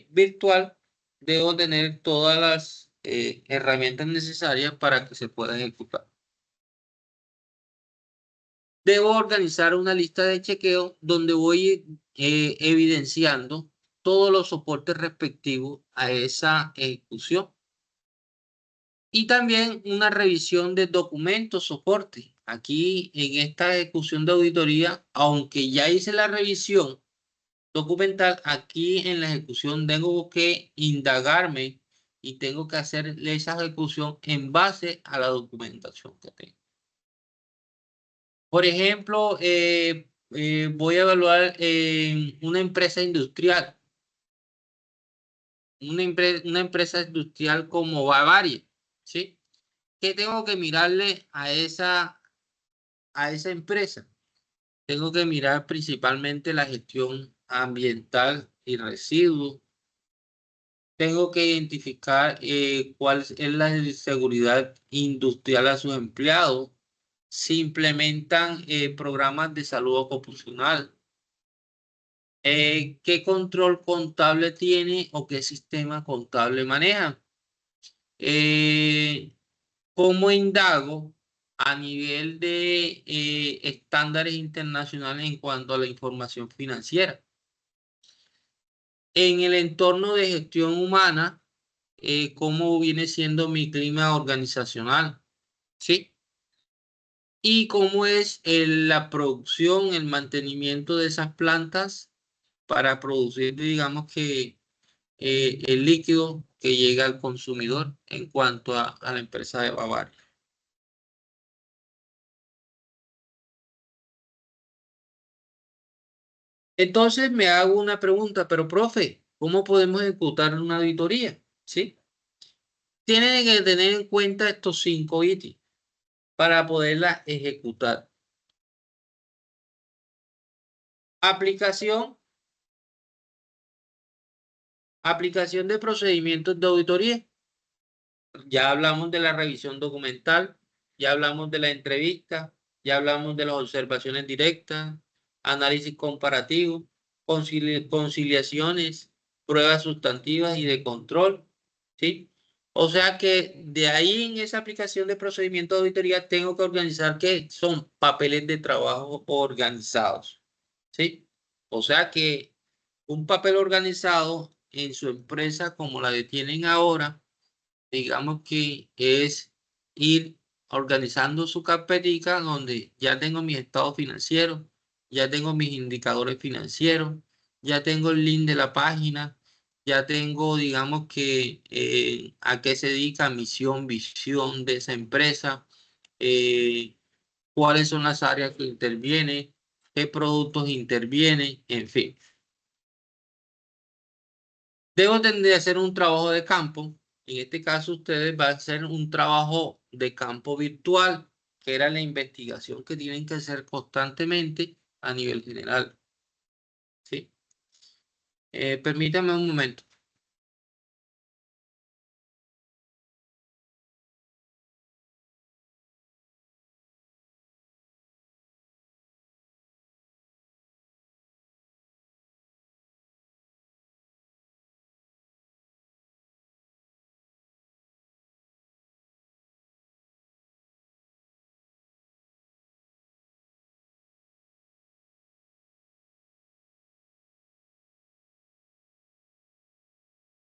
virtual, debo tener todas las herramientas necesarias para que se pueda ejecutar. Debo organizar una lista de chequeo donde voy evidenciando todos los soportes respectivos a esa ejecución. Y también una revisión de documentos, soporte. Aquí en esta ejecución de auditoría, aunque ya hice la revisión documental, aquí en la ejecución tengo que indagarme y tengo que hacer esa ejecución en base a la documentación que tengo. Por ejemplo, voy a evaluar una empresa industrial. Una empresa industrial como Bavaria, ¿sí? ¿Qué tengo que mirarle a esa empresa? Tengo que mirar principalmente la gestión ambiental y residuos. Tengo que identificar cuál es la seguridad industrial a sus empleados. Si implementan programas de salud ocupacional. ¿Qué control contable tiene o qué sistema contable maneja? ¿Cómo indago a nivel de estándares internacionales en cuanto a la información financiera? En el entorno de gestión humana, ¿cómo viene siendo mi clima organizacional? ¿Sí? Y cómo es la producción, el mantenimiento de esas plantas para producir, digamos que el líquido que llega al consumidor en cuanto a la empresa de Bavaria. Entonces me hago una pregunta, pero profe, ¿cómo podemos ejecutar una auditoría? ¿Sí? Tienen que tener en cuenta estos 5 ítems para poderla ejecutar. Aplicación de procedimientos de auditoría. Ya hablamos de la revisión documental, ya hablamos de la entrevista, ya hablamos de las observaciones directas, análisis comparativo, conciliaciones, pruebas sustantivas y de control, ¿sí? O sea que de ahí en esa aplicación de procedimiento de auditoría tengo que organizar que son papeles de trabajo organizados, ¿sí? O sea que un papel organizado en su empresa como la que tienen ahora, digamos que es ir organizando su carpetica donde ya tengo mis estados financieros, ya tengo mis indicadores financieros, ya tengo el link de la página, ya tengo, digamos que a qué se dedica, misión, visión de esa empresa, cuáles son las áreas que intervienen, qué productos intervienen, en fin. Debo de hacer un trabajo de campo. En este caso, ustedes van a hacer un trabajo de campo virtual, que era la investigación que tienen que hacer constantemente a nivel general. ¿Sí? Permítanme un momento.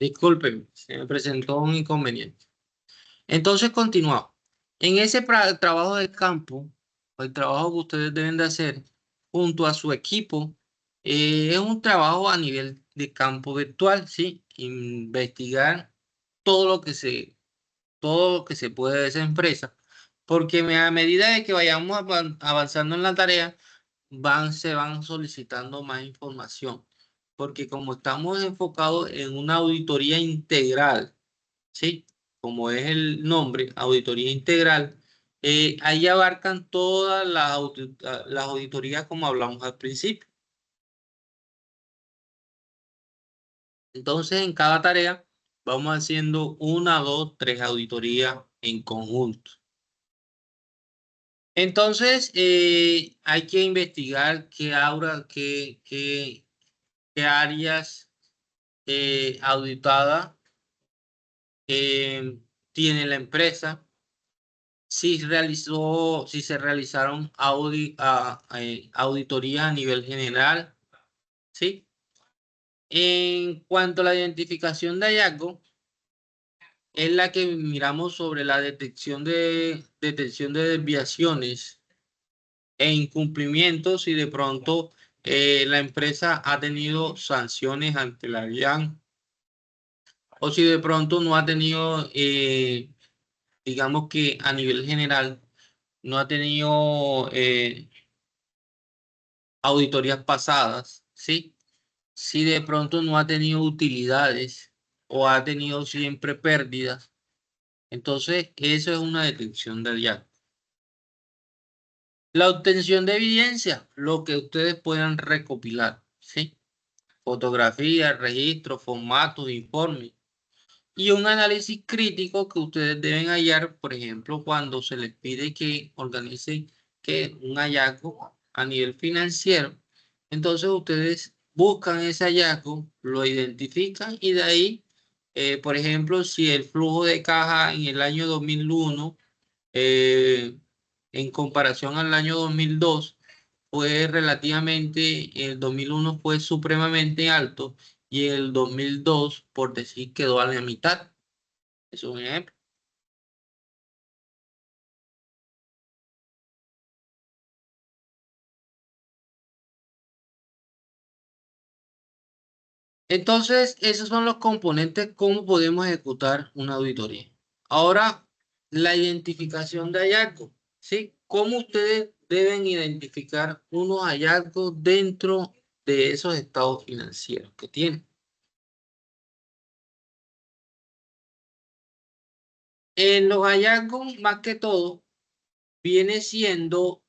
Disculpen, se me presentó un inconveniente. Entonces, continuamos. En ese trabajo de campo, el trabajo que ustedes deben de hacer junto a su equipo, es un trabajo a nivel de campo virtual, ¿sí? Investigar todo lo que se puede de esa empresa, porque a medida de que vayamos avanzando en la tarea, se van solicitando más información, porque como estamos enfocados en una auditoría integral, ¿sí? Como es el nombre, auditoría integral, ahí abarcan todas las auditorías como hablamos al principio. Entonces, en cada tarea vamos haciendo 1, 2, 3 auditorías en conjunto. Entonces, hay que investigar qué áreas auditadas tiene la empresa, si se realizaron auditorías a nivel general, ¿sí? En cuanto a la identificación de hallazgo, es la que miramos sobre la detección de desviaciones e incumplimientos y de pronto la empresa ha tenido sanciones ante la DIAN o si de pronto no ha tenido, digamos que a nivel general, no ha tenido auditorías pasadas, ¿sí? Si de pronto no ha tenido utilidades o ha tenido siempre pérdidas, entonces eso es una detección de hallazgo. La obtención de evidencia, lo que ustedes puedan recopilar, ¿sí? Fotografías, registros, formatos, informes. Y un análisis crítico que ustedes deben hallar, por ejemplo, cuando se les pide que organicen un hallazgo a nivel financiero. Entonces ustedes buscan ese hallazgo, lo identifican y de ahí, por ejemplo, si el flujo de caja en el año 2001, en comparación al año 2002, fue relativamente, el 2001 fue supremamente alto y el 2002, por decir, quedó a la mitad. Es un ejemplo. Entonces, esos son los componentes, cómo podemos ejecutar una auditoría. Ahora, la identificación de hallazgos, ¿sí? ¿Cómo ustedes deben identificar unos hallazgos dentro de esos estados financieros que tiene. En los hallazgos, más que todo, viene siendo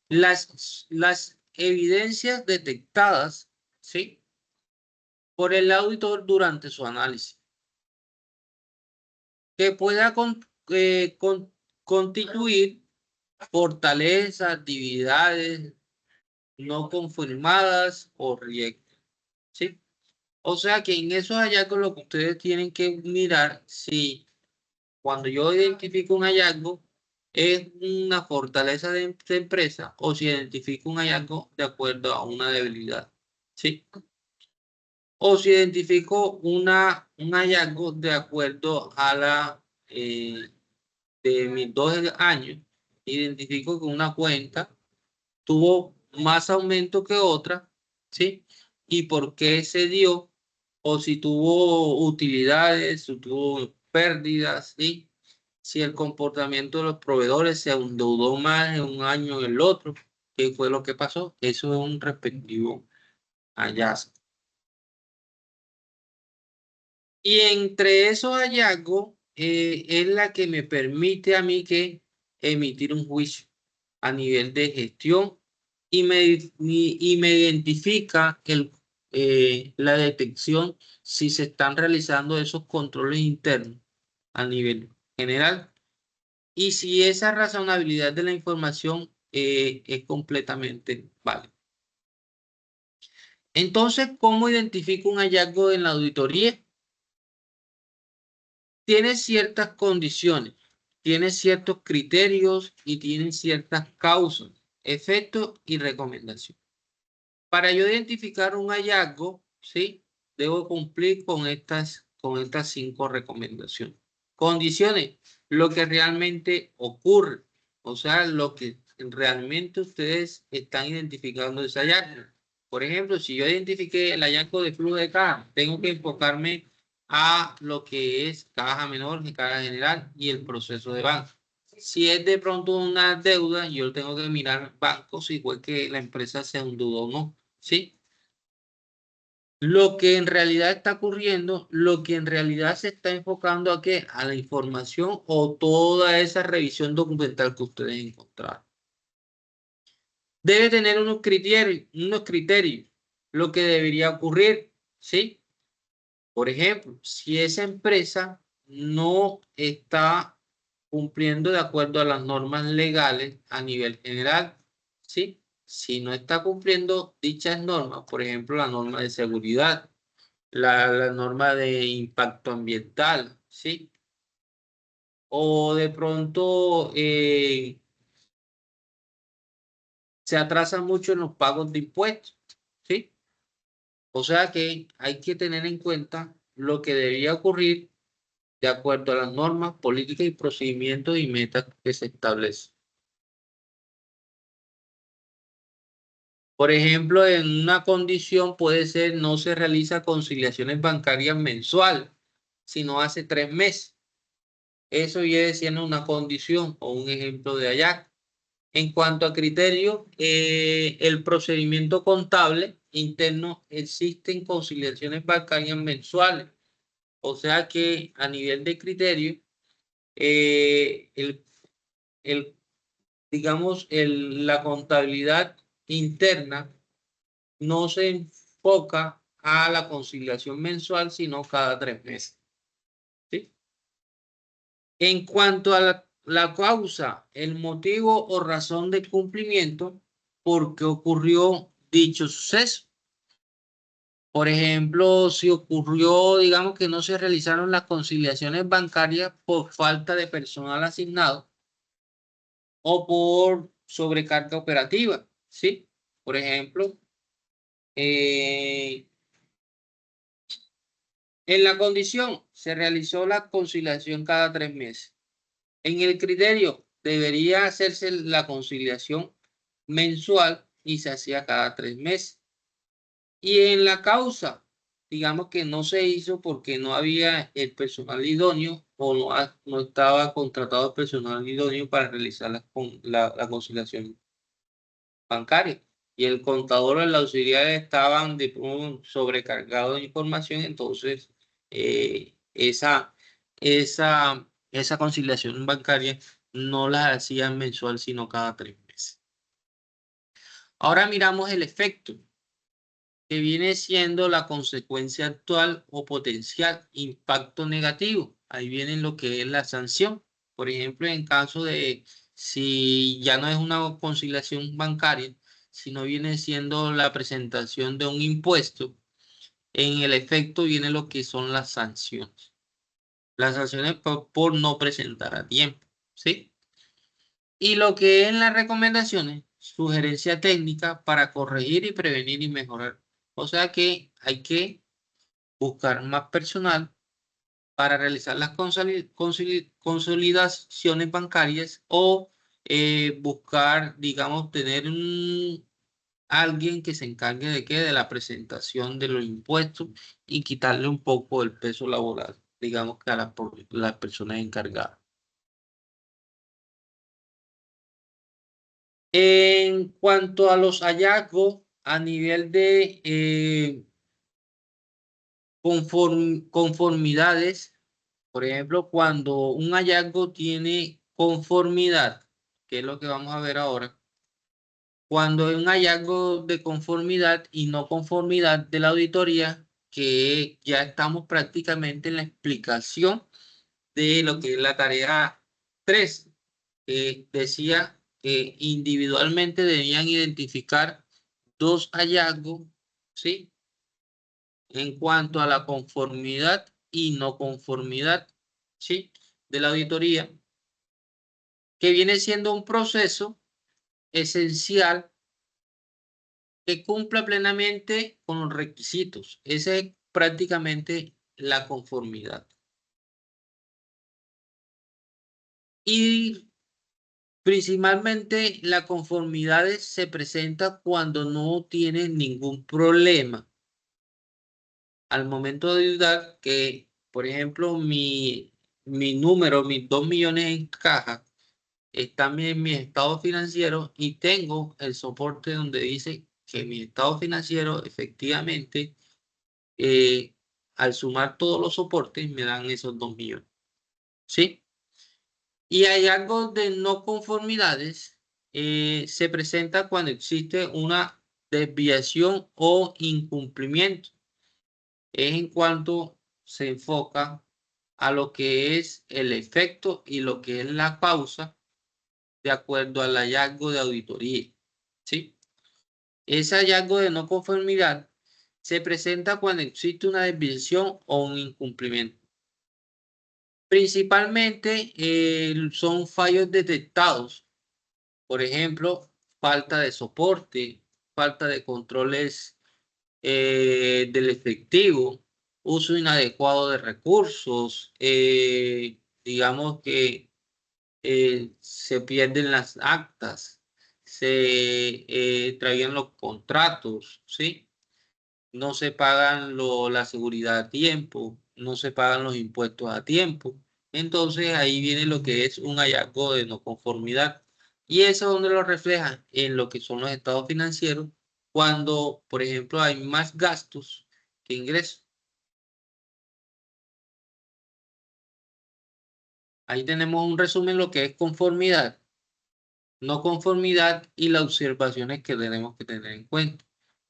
las evidencias detectadas, ¿sí?, por el auditor durante su análisis, que pueda constituir fortalezas, actividades no confirmadas o riesgos, ¿sí? O sea que en esos hallazgos lo que ustedes tienen que mirar si cuando yo identifico un hallazgo es una fortaleza de empresa o si identifico un hallazgo de acuerdo a una debilidad, ¿sí? O si identifico un hallazgo de acuerdo a la de mis 2 años, identifico que una cuenta tuvo más aumento que otra, ¿sí? Y por qué se dio, o si tuvo utilidades, o tuvo pérdidas, ¿sí? Si el comportamiento de los proveedores se endeudó más en un año en el otro, ¿qué fue lo que pasó? Eso es un respectivo hallazgo. Y entre esos hallazgos es la que me permite a mí que emitir un juicio a nivel de gestión y me identifica la detección si se están realizando esos controles internos a nivel general y si esa razonabilidad de la información es completamente válida. Entonces, ¿cómo identifico un hallazgo en la auditoría? Tiene ciertas condiciones, tiene ciertos criterios y tiene ciertas causas, efectos y recomendaciones. Para yo identificar un hallazgo, ¿sí?, debo cumplir con estas 5 recomendaciones. Condiciones, lo que realmente ocurre, o sea, lo que realmente ustedes están identificando ese hallazgo. Por ejemplo, si yo identifiqué el hallazgo de flujo de caja, tengo que enfocarme a lo que es caja menor, caja general y el proceso de banco. Si es de pronto una deuda, yo tengo que mirar bancos si fue que la empresa se endeudó o no, ¿sí? Lo que en realidad está ocurriendo, lo que en realidad se está enfocando a qué, a la información o toda esa revisión documental que ustedes encontraron. Debe tener unos criterios, lo que debería ocurrir, ¿sí? Por ejemplo, si esa empresa no está cumpliendo de acuerdo a las normas legales a nivel general, ¿sí? Si no está cumpliendo dichas normas, por ejemplo, la norma de seguridad, la norma de impacto ambiental, ¿sí? O de pronto se atrasa mucho en los pagos de impuestos, ¿sí? O sea que hay que tener en cuenta lo que debía ocurrir de acuerdo a las normas, políticas y procedimientos y metas que se establecen. Por ejemplo, en una condición puede ser no se realiza conciliaciones bancarias mensual, sino hace 3 meses. Eso viene siendo una condición o un ejemplo de hallazgo. En cuanto a criterio, el procedimiento contable interno existen conciliaciones bancarias mensuales. O sea que a nivel de criterio, digamos, la contabilidad interna no se enfoca a la conciliación mensual, sino cada 3 meses. ¿Sí? En cuanto a la causa, el motivo o razón de cumplimiento, ¿por qué ocurrió dicho suceso? Por ejemplo, si ocurrió, digamos que no se realizaron las conciliaciones bancarias por falta de personal asignado o por sobrecarga operativa, ¿sí? Por ejemplo, en la condición se realizó la conciliación cada 3 meses. En el criterio debería hacerse la conciliación mensual y se hacía cada 3 meses. Y en la causa, digamos que no se hizo porque no había el personal idóneo o no estaba contratado el personal idóneo para realizar la conciliación bancaria. y el contador o el auxiliar estaban sobrecargados de información, entonces esa conciliación bancaria no la hacían mensual, sino cada 3 meses. Ahora miramos el efecto, que viene siendo la consecuencia actual o potencial impacto negativo. Ahí viene lo que es la sanción. Por ejemplo, en caso de si ya no es una conciliación bancaria, sino viene siendo la presentación de un impuesto, en el efecto viene lo que son las sanciones. Las sanciones por no presentar a tiempo, ¿sí? Y lo que es las recomendaciones, sugerencia técnica para corregir y prevenir y mejorar. O sea que hay que buscar más personal para realizar las consolidaciones bancarias o buscar, digamos, tener alguien que se encargue de qué, de la presentación de los impuestos y quitarle un poco el peso laboral, digamos, que a las personas encargadas. En cuanto a los hallazgos a nivel de conformidades, por ejemplo, cuando un hallazgo tiene conformidad, que es lo que vamos a ver ahora, cuando hay un hallazgo de conformidad y no conformidad de la auditoría, que ya estamos prácticamente en la explicación de lo que es la tarea 3, que decía que individualmente debían identificar 2 hallazgos, ¿sí? En cuanto a la conformidad y no conformidad, ¿sí? De la auditoría, que viene siendo un proceso esencial que cumpla plenamente con los requisitos. Esa es prácticamente la conformidad. Y principalmente la conformidad se presenta cuando no tiene ningún problema. Al momento de ayudar que, por ejemplo, mi número, mis 2 millones en caja, están en mi estado financiero y tengo el soporte donde dice que mi estado financiero efectivamente, al sumar todos los soportes, me dan esos 2 millones. ¿Sí? Y hay algo de no conformidades, se presenta cuando existe una desviación o incumplimiento. Es en cuanto se enfoca a lo que es el efecto y lo que es la causa de acuerdo al hallazgo de auditoría, ¿sí? Ese hallazgo de no conformidad se presenta cuando existe una desviación o un incumplimiento. Principalmente son fallos detectados, por ejemplo, falta de soporte, falta de controles del efectivo, uso inadecuado de recursos, digamos que se pierden las actas, se traían los contratos, ¿sí? No se pagan la seguridad a tiempo, no se pagan los impuestos a tiempo. Entonces ahí viene lo que es un hallazgo de no conformidad. Y eso es donde lo refleja en lo que son los estados financieros, cuando, por ejemplo, hay más gastos que ingresos. Ahí tenemos un resumen de lo que es conformidad, no conformidad y las observaciones que tenemos que tener en cuenta,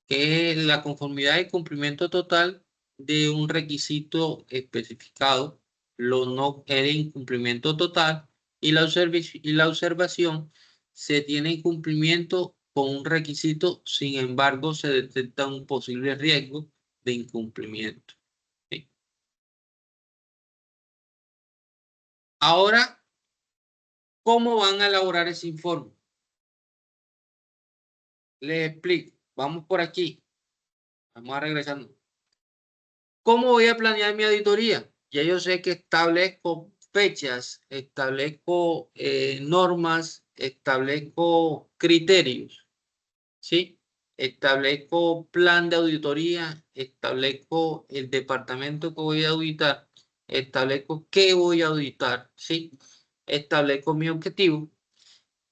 que es la conformidad y cumplimiento total de un requisito especificado, el incumplimiento total y la observación se tiene incumplimiento con un requisito, sin embargo se detecta un posible riesgo de incumplimiento. ¿Sí? Ahora, ¿cómo van a elaborar ese informe? Les explico. Vamos por aquí. Vamos a regresando. ¿Cómo voy a planear mi auditoría? Ya yo sé que establezco fechas, establezco normas, establezco criterios, ¿sí? Establezco plan de auditoría, establezco el departamento que voy a auditar, establezco qué voy a auditar, ¿sí? Establezco mi objetivo.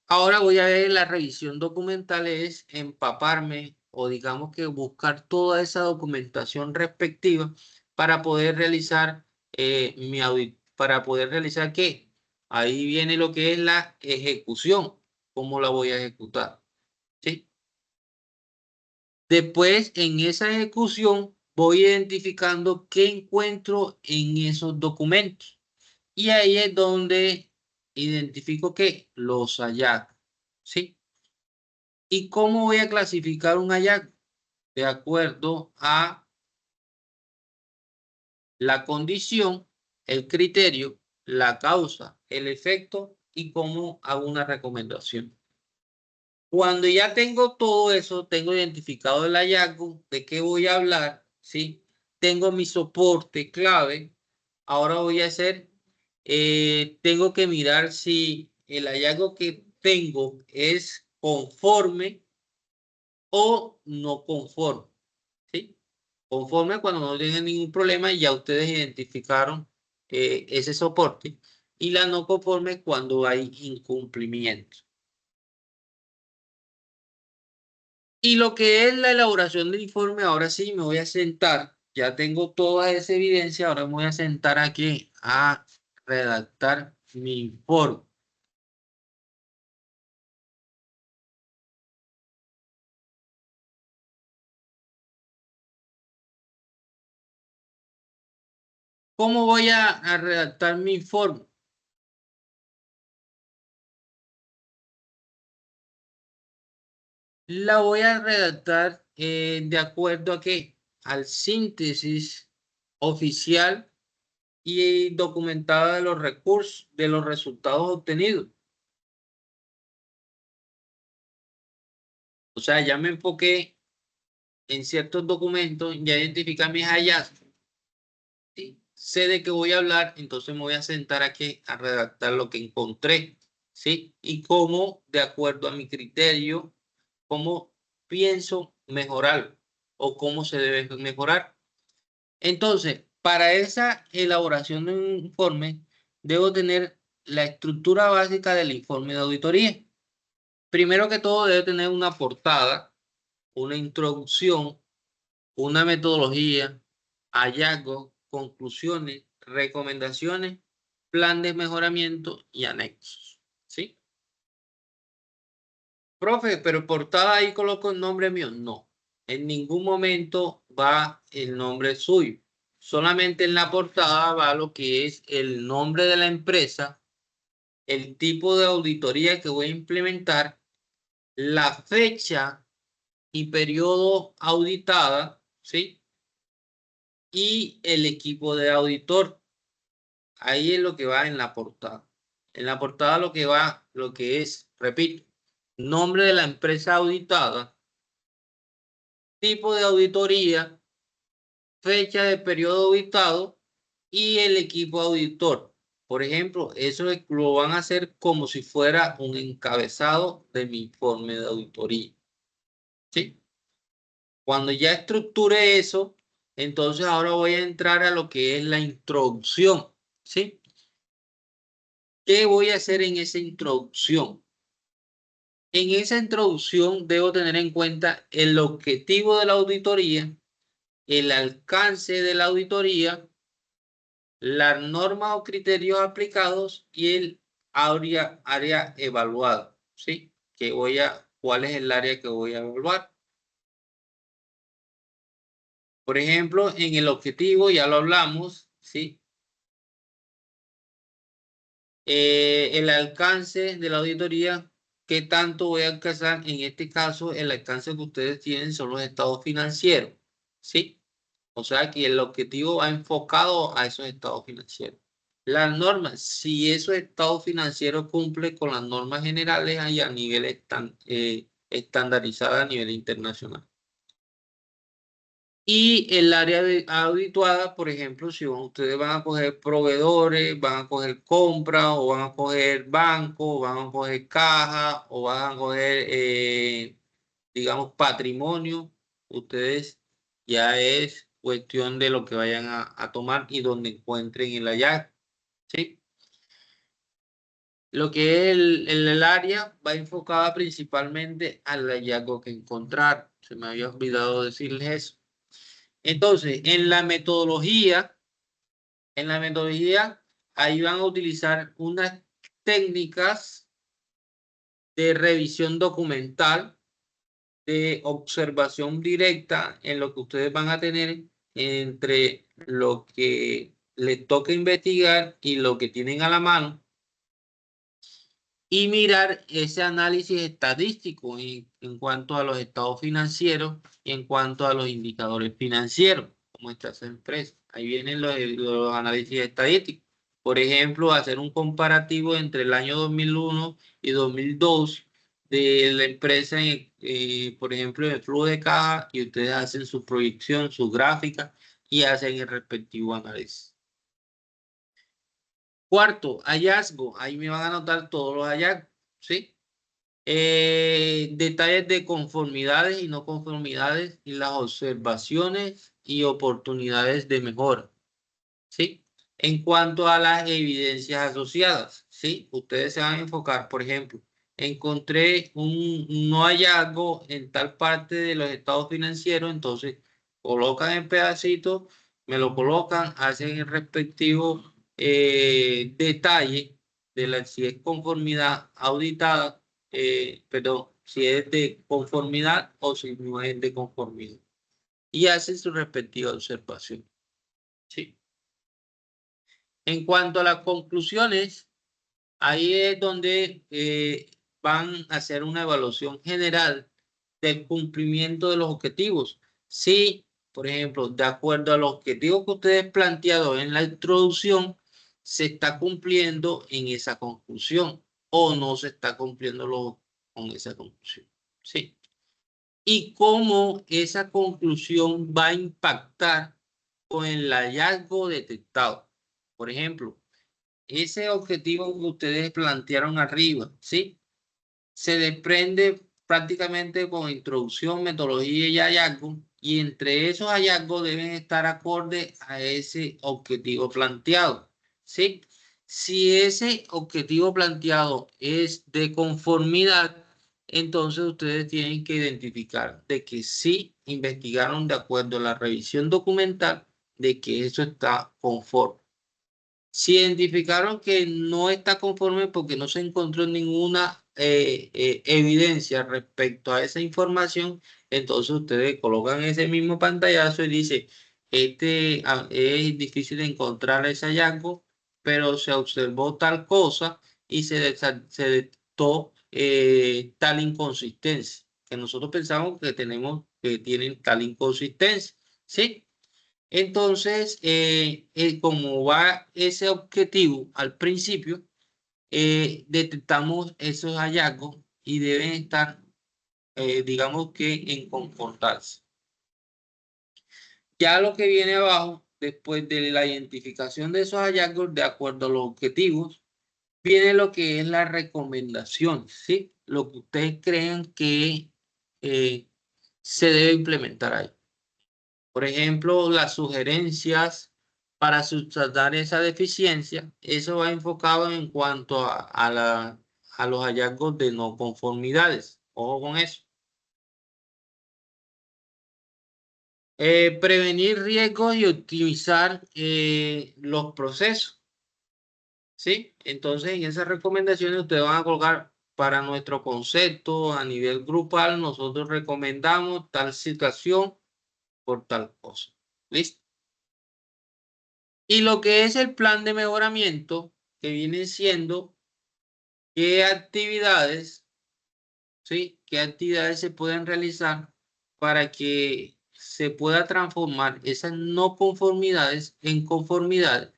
Ahora voy a ver la revisión documental, es empaparme o digamos que buscar toda esa documentación respectiva para poder realizar mi audit, para poder realizar qué. Ahí viene lo que es la ejecución, cómo la voy a ejecutar, ¿sí? Después, en esa ejecución, voy identificando qué encuentro en esos documentos. Y ahí es donde identifico que los hallazgos, ¿sí? ¿Y cómo voy a clasificar un hallazgo? De acuerdo a la condición, el criterio, la causa, el efecto y cómo hago una recomendación. Cuando ya tengo todo eso, tengo identificado el hallazgo, de qué voy a hablar, ¿sí? Tengo mi soporte clave. Ahora voy a hacer, tengo que mirar si el hallazgo que tengo es conforme o no conforme, ¿sí? Conforme cuando no tienen ningún problema y ya ustedes identificaron ese soporte. Y la no conforme cuando hay incumplimiento. Y lo que es la elaboración del informe, ahora sí me voy a sentar, ya tengo toda esa evidencia, ahora me voy a sentar aquí a redactar mi informe. ¿Cómo voy a redactar mi informe? La voy a redactar de acuerdo a qué? Al síntesis oficial y documentada de los recursos, de los resultados obtenidos. O sea, ya me enfoqué en ciertos documentos, ya identificar mis hallazgos. ¿Sí? Sé de qué voy a hablar, entonces me voy a sentar aquí a redactar lo que encontré, ¿sí? Y cómo, de acuerdo a mi criterio, cómo pienso mejorar o cómo se debe mejorar. Entonces, para esa elaboración de un informe, debo tener la estructura básica del informe de auditoría. Primero que todo, debe tener una portada, una introducción, una metodología, hallazgos, conclusiones, recomendaciones, plan de mejoramiento y anexos. ¿Sí? Profe, pero portada ahí coloco el nombre mío. No, en ningún momento va el nombre suyo. Solamente en la portada va lo que es el nombre de la empresa, el tipo de auditoría que voy a implementar, la fecha y periodo auditada, ¿sí? Y el equipo de auditor. Ahí es lo que va en la portada. En la portada lo que va, lo que es, repito, nombre de la empresa auditada, tipo de auditoría, fecha de periodo auditado y el equipo auditor. Por ejemplo, eso lo van a hacer como si fuera un encabezado de mi informe de auditoría. ¿Sí? Cuando ya estructure eso, entonces ahora voy a entrar a lo que es la introducción. ¿Sí? ¿Qué voy a hacer en esa introducción? En esa introducción debo tener en cuenta el objetivo de la auditoría, el alcance de la auditoría, las normas o criterios aplicados y el área evaluada, ¿sí? ¿Cuál es el área que voy a evaluar? Por ejemplo, en el objetivo ya lo hablamos, ¿sí? El alcance de la auditoría, ¿qué tanto voy a alcanzar? En este caso, el alcance que ustedes tienen son los estados financieros, ¿sí? O sea que el objetivo va enfocado a esos estados financieros. Las normas, si esos estados financieros cumplen con las normas generales ahí a nivel estandarizada a nivel internacional. Y el área habituada, por ejemplo, si ustedes van a coger proveedores, van a coger compras, o van a coger banco, van a coger caja, o van a coger, digamos, patrimonio, ustedes ya es cuestión de lo que vayan a tomar y donde encuentren el hallazgo. ¿Sí? Lo que es el área va enfocada principalmente al hallazgo que encontrar. Se me había olvidado decirles eso. Entonces, en la metodología, ahí van a utilizar unas técnicas de revisión documental, de observación directa en lo que ustedes van a tener entre lo que les toca investigar y lo que tienen a la mano, y mirar ese análisis estadístico en cuanto a los estados financieros y en cuanto a los indicadores financieros, como está esa empresa. Ahí vienen los análisis estadísticos. Por ejemplo, hacer un comparativo entre el año 2001 y 2002 de la empresa, por ejemplo, en el flujo de caja, y ustedes hacen su proyección, su gráfica, y hacen el respectivo análisis. Cuarto, hallazgo. Ahí me van a anotar todos los hallazgos, ¿sí? Detalles de conformidades y no conformidades y las observaciones y oportunidades de mejora, ¿sí? En cuanto a las evidencias asociadas, ¿sí? Ustedes se van a enfocar, por ejemplo, encontré un no hallazgo en tal parte de los estados financieros, entonces colocan en pedacitos, me lo colocan, hacen el respectivo detalle de si es conformidad auditada, perdón, si es de conformidad o si no es de conformidad, y hacen su respectiva observación, ¿sí? En cuanto a las conclusiones, ahí es donde van a hacer una evaluación general del cumplimiento de los objetivos. Si, por ejemplo, de acuerdo a los objetivos que ustedes plantearon en la introducción, se está cumpliendo en esa conclusión o no se está cumpliendo con esa conclusión. ¿Sí? Y cómo esa conclusión va a impactar con el hallazgo detectado. Por ejemplo, ese objetivo que ustedes plantearon arriba, ¿sí? Se desprende prácticamente con introducción, metodología y hallazgo, y entre esos hallazgos deben estar acorde a ese objetivo planteado, ¿sí? Si ese objetivo planteado es de conformidad, entonces ustedes tienen que identificar de que sí investigaron de acuerdo a la revisión documental de que eso está conforme. Si identificaron que no está conforme porque no se encontró ninguna evidencia respecto a esa información, entonces ustedes colocan ese mismo pantallazo y dicen, es difícil encontrar ese hallazgo, pero se observó tal cosa y se detectó tal inconsistencia, que nosotros pensamos que tienen tal inconsistencia, ¿sí? Entonces, como va ese objetivo al principio, detectamos esos hallazgos y deben estar, digamos que en concordancia. Ya lo que viene abajo, después de la identificación de esos hallazgos, de acuerdo a los objetivos, viene lo que es la recomendación, ¿sí? Lo que ustedes crean que se debe implementar ahí. Por ejemplo, las sugerencias para subsanar esa deficiencia, eso va enfocado en cuanto a los hallazgos de no conformidades. Ojo con eso. Prevenir riesgos y optimizar los procesos, ¿sí? Entonces, en esas recomendaciones ustedes van a colocar para nuestro concepto a nivel grupal, nosotros recomendamos tal situación por tal cosa. ¿Listo? Y lo que es el plan de mejoramiento, que viene siendo qué actividades, ¿sí? ¿Qué actividades se pueden realizar para que se pueda transformar esas no conformidades en conformidades?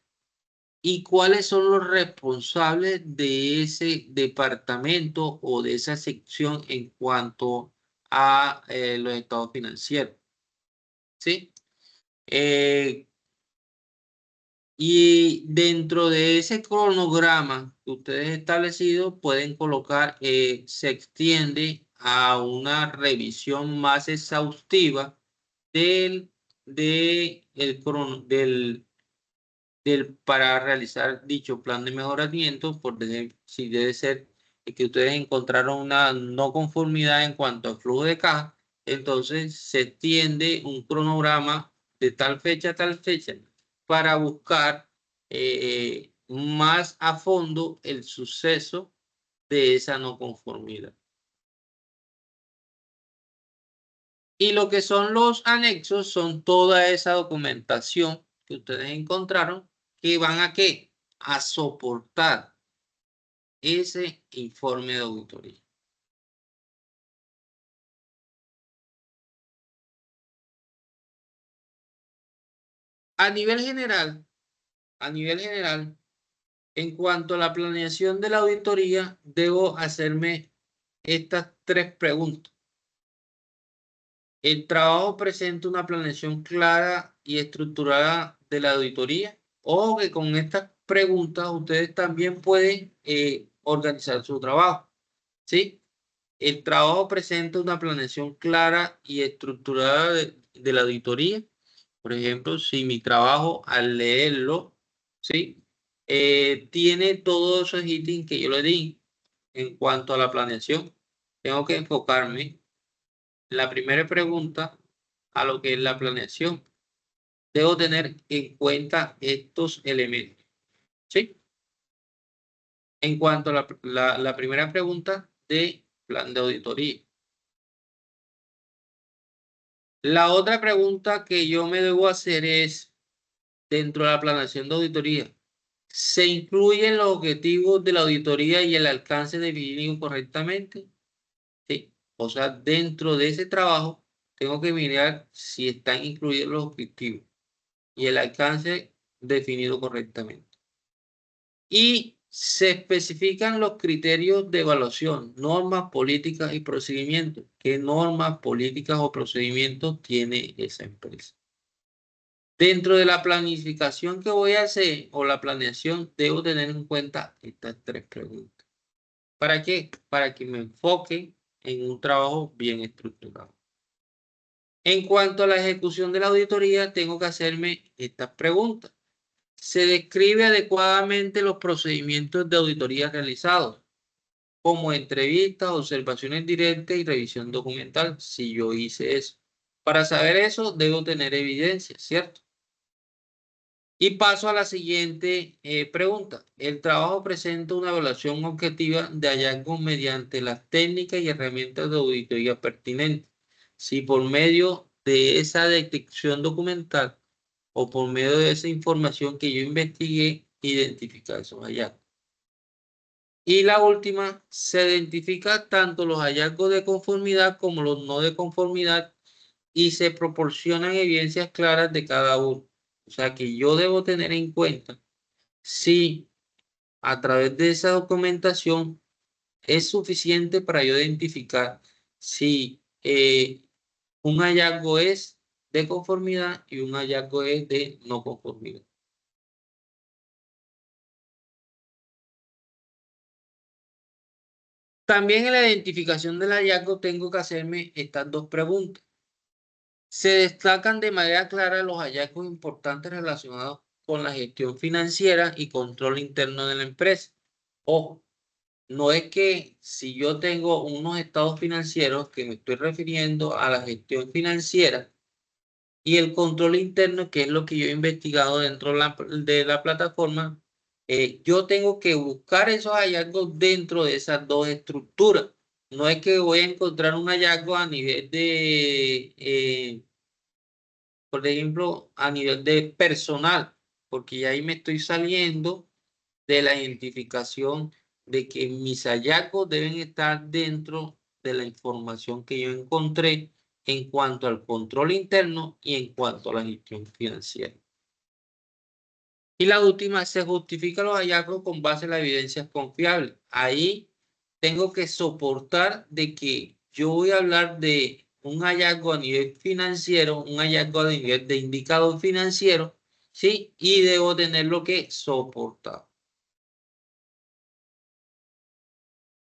¿Y cuáles son los responsables de ese departamento o de esa sección en cuanto a los estados financieros? ¿Sí? Y dentro de ese cronograma que ustedes establecido, pueden colocar, se extiende a una revisión más exhaustiva del para realizar dicho plan de mejoramiento, por ejemplo, si debe ser que ustedes encontraron una no conformidad en cuanto al flujo de caja, entonces se extiende un cronograma de tal fecha a tal fecha para buscar más a fondo el suceso de esa no conformidad. Y lo que son los anexos son toda esa documentación que ustedes encontraron que van a ¿qué? A soportar ese informe de auditoría. A nivel general, en cuanto a la planeación de la auditoría, debo hacerme estas 3 preguntas. ¿El trabajo presenta una planeación clara y estructurada de la auditoría? O que con estas preguntas ustedes también pueden organizar su trabajo. ¿Sí? El trabajo presenta una planeación clara y estructurada de la auditoría. Por ejemplo, si mi trabajo al leerlo, ¿sí? Tiene todos esos ítems que yo le di en cuanto a la planeación. Tengo que enfocarme en la primera pregunta a lo que es la planeación. Debo tener en cuenta estos elementos, ¿sí? En cuanto a la primera pregunta de plan de auditoría. La otra pregunta que yo me debo hacer es, dentro de la planeación de auditoría, ¿se incluyen los objetivos de la auditoría y el alcance definido correctamente? Sí. O sea, dentro de ese trabajo, tengo que mirar si están incluidos los objetivos y el alcance definido correctamente. Y se especifican los criterios de evaluación, normas, políticas y procedimientos. ¿Qué normas, políticas o procedimientos tiene esa empresa? Dentro de la planificación que voy a hacer o la planeación, debo tener en cuenta estas 3 preguntas. ¿Para qué? Para que me enfoque en un trabajo bien estructurado. En cuanto a la ejecución de la auditoría, tengo que hacerme estas preguntas. ¿Se describe adecuadamente los procedimientos de auditoría realizados, como entrevistas, observaciones directas y revisión documental? Si yo hice eso. Para saber eso, debo tener evidencia, ¿cierto? Y paso a la siguiente pregunta. El trabajo presenta una evaluación objetiva de hallazgos mediante las técnicas y herramientas de auditoría pertinentes. Si por medio de esa detección documental o por medio de esa información que yo investigué, identifica esos hallazgos. Y la última, se identifica tanto los hallazgos de conformidad como los no de conformidad y se proporcionan evidencias claras de cada uno. O sea que yo debo tener en cuenta si a través de esa documentación es suficiente para yo identificar si un hallazgo es de conformidad y un hallazgo es de no conformidad. También en la identificación del hallazgo tengo que hacerme estas 2 preguntas. Se destacan de manera clara los hallazgos importantes relacionados con la gestión financiera y control interno de la empresa. Ojo, no es que si yo tengo unos estados financieros que me estoy refiriendo a la gestión financiera y el control interno, que es lo que yo he investigado dentro de la plataforma, yo tengo que buscar esos hallazgos dentro de esas 2 estructuras. No es que voy a encontrar un hallazgo a nivel de, por ejemplo, a nivel de personal, porque ahí me estoy saliendo de la identificación de que mis hallazgos deben estar dentro de la información que yo encontré en cuanto al control interno y en cuanto a la gestión financiera. Y la última, se justifica los hallazgos con base en la evidencia confiable. Ahí tengo que soportar de que yo voy a hablar de un hallazgo a nivel financiero, un hallazgo a nivel de indicador financiero, ¿sí? Y debo tenerlo que soportar.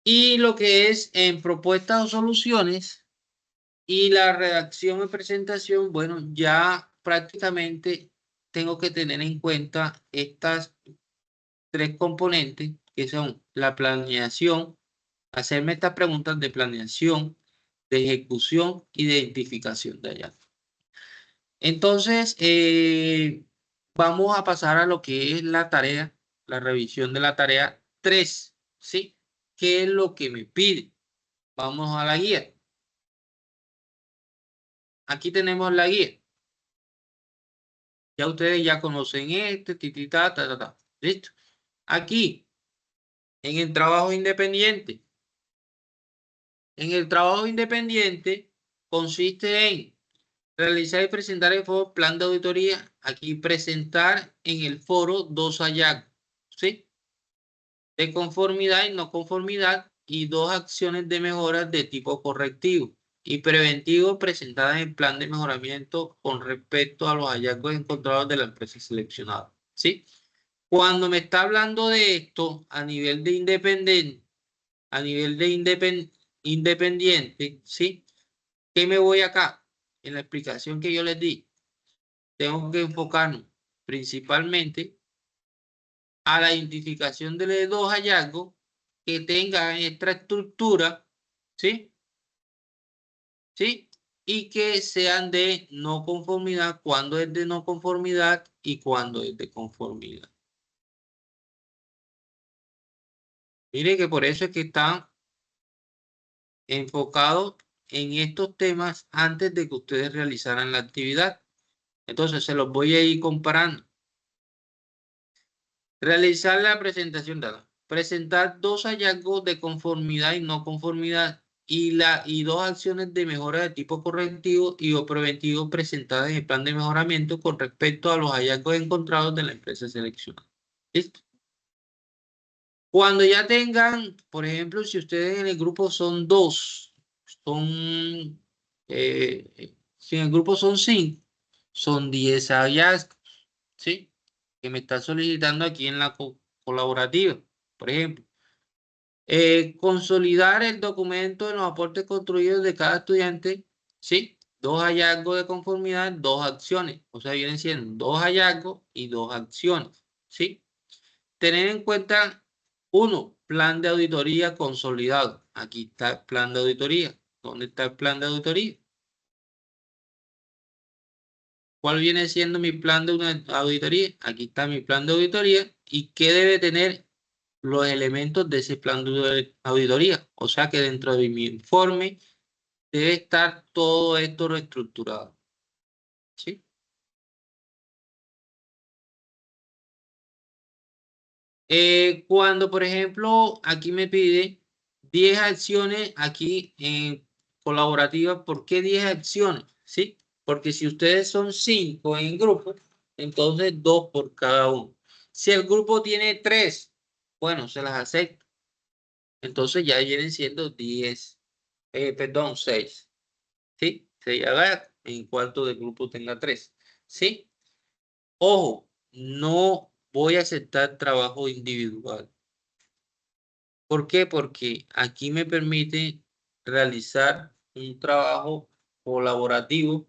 Y lo que es en propuestas o soluciones y la redacción y presentación, bueno, ya prácticamente tengo que tener en cuenta estas tres componentes que son la planeación, hacerme estas preguntas de planeación, de ejecución y de identificación de hallazgos. Entonces, vamos a pasar a lo que es la tarea, la revisión de la tarea 3, ¿sí? ¿Qué es lo que me pide? Vamos a la guía. Aquí tenemos la guía. Ya ustedes ya conocen ¿listo? Aquí, en el trabajo independiente. En el trabajo independiente consiste en realizar y presentar el foro plan de auditoría. Aquí presentar en el foro 2 hallazgos, ¿sí? De conformidad y no conformidad y 2 acciones de mejora de tipo correctivo y preventivo presentadas en plan de mejoramiento con respecto a los hallazgos encontrados de la empresa seleccionada, ¿sí? Cuando me está hablando de esto a nivel de independiente, ¿sí? ¿Qué me voy acá? En la explicación que yo les di, tengo que enfocarnos principalmente a la identificación de los 2 hallazgos que tengan esta estructura, ¿sí? ¿Sí? Y que sean de no conformidad, cuando es de no conformidad y cuando es de conformidad. Mire que por eso es que están enfocados en estos temas antes de que ustedes realizaran la actividad. Entonces se los voy a ir comparando. Realizar la presentación dada. Presentar 2 hallazgos de conformidad y no conformidad y 2 acciones de mejora de tipo correctivo y o preventivo presentadas en el plan de mejoramiento con respecto a los hallazgos encontrados de la empresa seleccionada. ¿Listo? Cuando ya tengan, por ejemplo, si ustedes en el grupo son 2, si en el grupo son 5, son 10 hallazgos, ¿sí? Que me está solicitando aquí en la colaborativa. Por ejemplo, consolidar el documento de los aportes construidos de cada estudiante, ¿sí? 2 hallazgos de conformidad, 2 acciones. O sea, vienen siendo 2 hallazgos y 2 acciones, ¿sí? Tener en cuenta, 1, plan de auditoría consolidado. Aquí está el plan de auditoría. ¿Dónde está el plan de auditoría? ¿Cuál viene siendo mi plan de una auditoría? Aquí está mi plan de auditoría. ¿Y qué debe tener los elementos de ese plan de auditoría? O sea que dentro de mi informe debe estar todo esto reestructurado, ¿sí? Cuando, por ejemplo, aquí me pide 10 acciones aquí en colaborativa, ¿por qué 10 acciones? ¿Sí? Porque si ustedes son 5 en grupo, entonces 2 por cada uno. Si el grupo tiene 3, bueno, se las acepto. Entonces ya vienen siendo 10, perdón, 6. ¿Sí? Se haga en cuanto de grupo tenga 3. ¿Sí? Ojo, no voy a aceptar trabajo individual. ¿Por qué? Porque aquí me permite realizar un trabajo colaborativo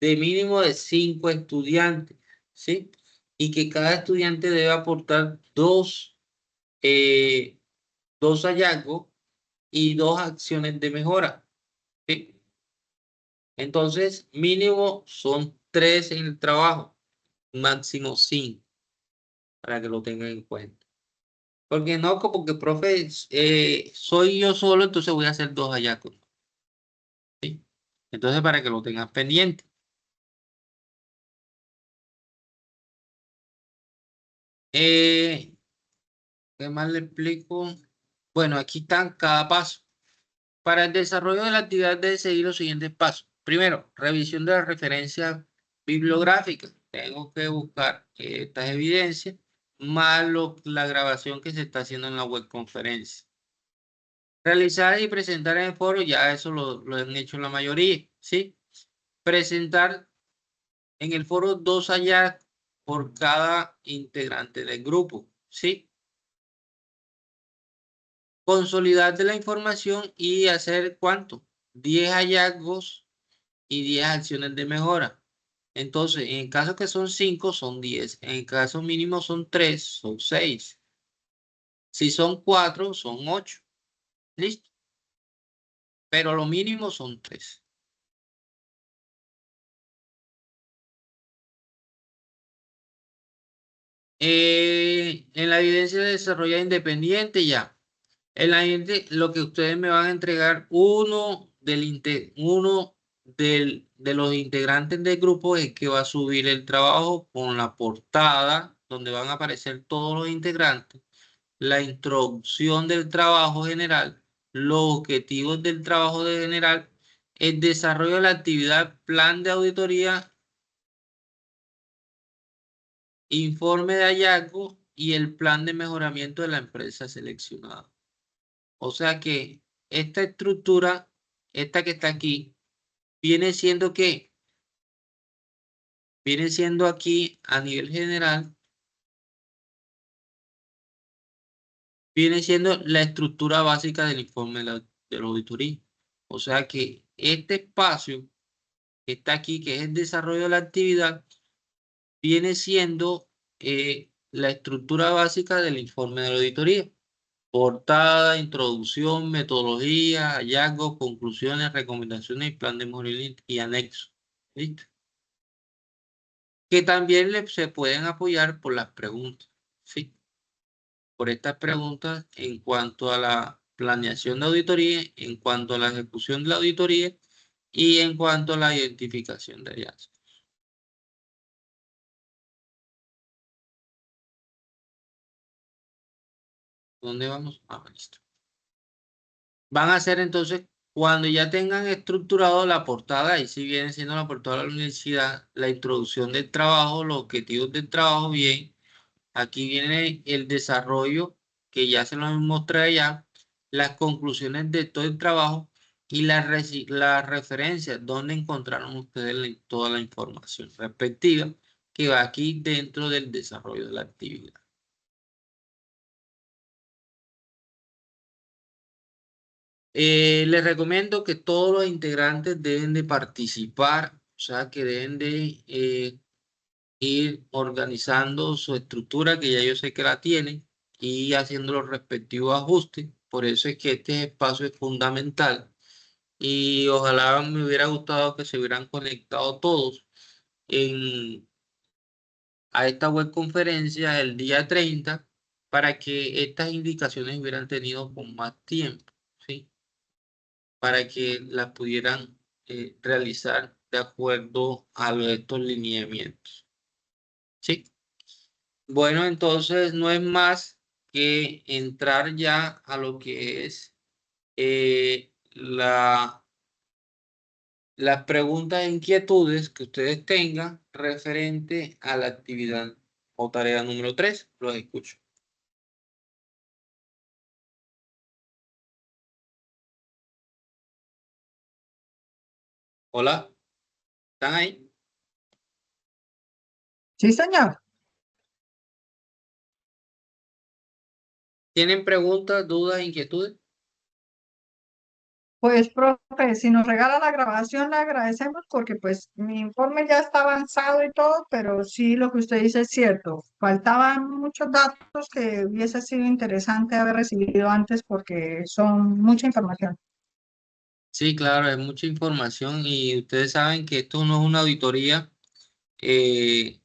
de mínimo de 5 estudiantes, ¿sí? Y que cada estudiante debe aportar 2 hallazgos y 2 acciones de mejora, ¿sí? Entonces, mínimo son 3 en el trabajo, máximo 5, para que lo tengan en cuenta. Porque no, como que profe, soy yo solo, entonces voy a hacer 2 hallazgos. ¿Sí? Entonces, para que lo tengas pendiente. ¿Qué más le explico? Bueno, aquí están cada paso. Para el desarrollo de la actividad debe seguir los siguientes pasos. Primero, revisión de la referencia bibliográfica. Tengo que buscar estas evidencias, más la grabación que se está haciendo en la webconferencia. Realizar y presentar en el foro, ya eso lo han hecho la mayoría, ¿sí? Presentar en el foro 2 hallazgos por cada integrante del grupo, ¿sí? Consolidar de la información y hacer ¿cuánto? 10 hallazgos y 10 acciones de mejora. Entonces, en el caso que son 5, son 10. En el caso mínimo son 3, son 6. Si son 4, son 8. ¿Listo? Pero lo mínimo son 3. En la evidencia desarrollada independiente ya. En la gente, lo que ustedes me van a entregar, uno de los integrantes del grupo es que va a subir el trabajo con la portada, donde van a aparecer todos los integrantes, la introducción del trabajo general, los objetivos del trabajo de general, el desarrollo de la actividad, plan de auditoría, informe de hallazgo y el plan de mejoramiento de la empresa seleccionada. O sea que esta estructura, esta que está aquí, viene siendo que, viene siendo aquí a nivel general, viene siendo la estructura básica del informe de la auditoría. O sea que este espacio que está aquí, que es el desarrollo de la actividad, viene siendo la estructura básica del informe de la auditoría. Portada, introducción, metodología, hallazgos, conclusiones, recomendaciones y plan de mejoramiento y anexo. ¿Listo? Que también se pueden apoyar por las preguntas. ¿Sí? Por estas preguntas en cuanto a la planeación de auditoría, en cuanto a la ejecución de la auditoría y en cuanto a la identificación de hallazgos. ¿Dónde vamos? Listo. Van a hacer entonces, cuando ya tengan estructurado la portada, y si viene siendo la portada de la universidad, la introducción del trabajo, los objetivos del trabajo, bien. Aquí viene el desarrollo, que ya se los mostré ya, las conclusiones de todo el trabajo y las referencias, donde encontraron ustedes toda la información respectiva que va aquí dentro del desarrollo de la actividad. Les recomiendo que todos los integrantes deben de participar, o sea, que deben de ir organizando su estructura, que ya yo sé que la tienen, y haciendo los respectivos ajustes. Por eso es que este espacio es fundamental. Y ojalá me hubiera gustado que se hubieran conectado todos a esta web conferencia el día 30 para que estas indicaciones hubieran tenido con más tiempo, ¿sí? Para que las pudieran realizar de acuerdo a estos lineamientos. ¿Sí? Bueno, entonces no es más que entrar ya a lo que es las preguntas e inquietudes que ustedes tengan referente a la actividad o tarea número 3. Los escucho. Hola, ¿están ahí? Sí, señor. ¿Tienen preguntas, dudas, inquietudes? Pues, profe, si nos regala la grabación, le agradecemos porque pues mi informe ya está avanzado y todo, pero sí lo que usted dice es cierto. Faltaban muchos datos que hubiese sido interesante haber recibido antes porque son mucha información. Sí, claro, hay mucha información y ustedes saben que esto no es una auditoría, eh,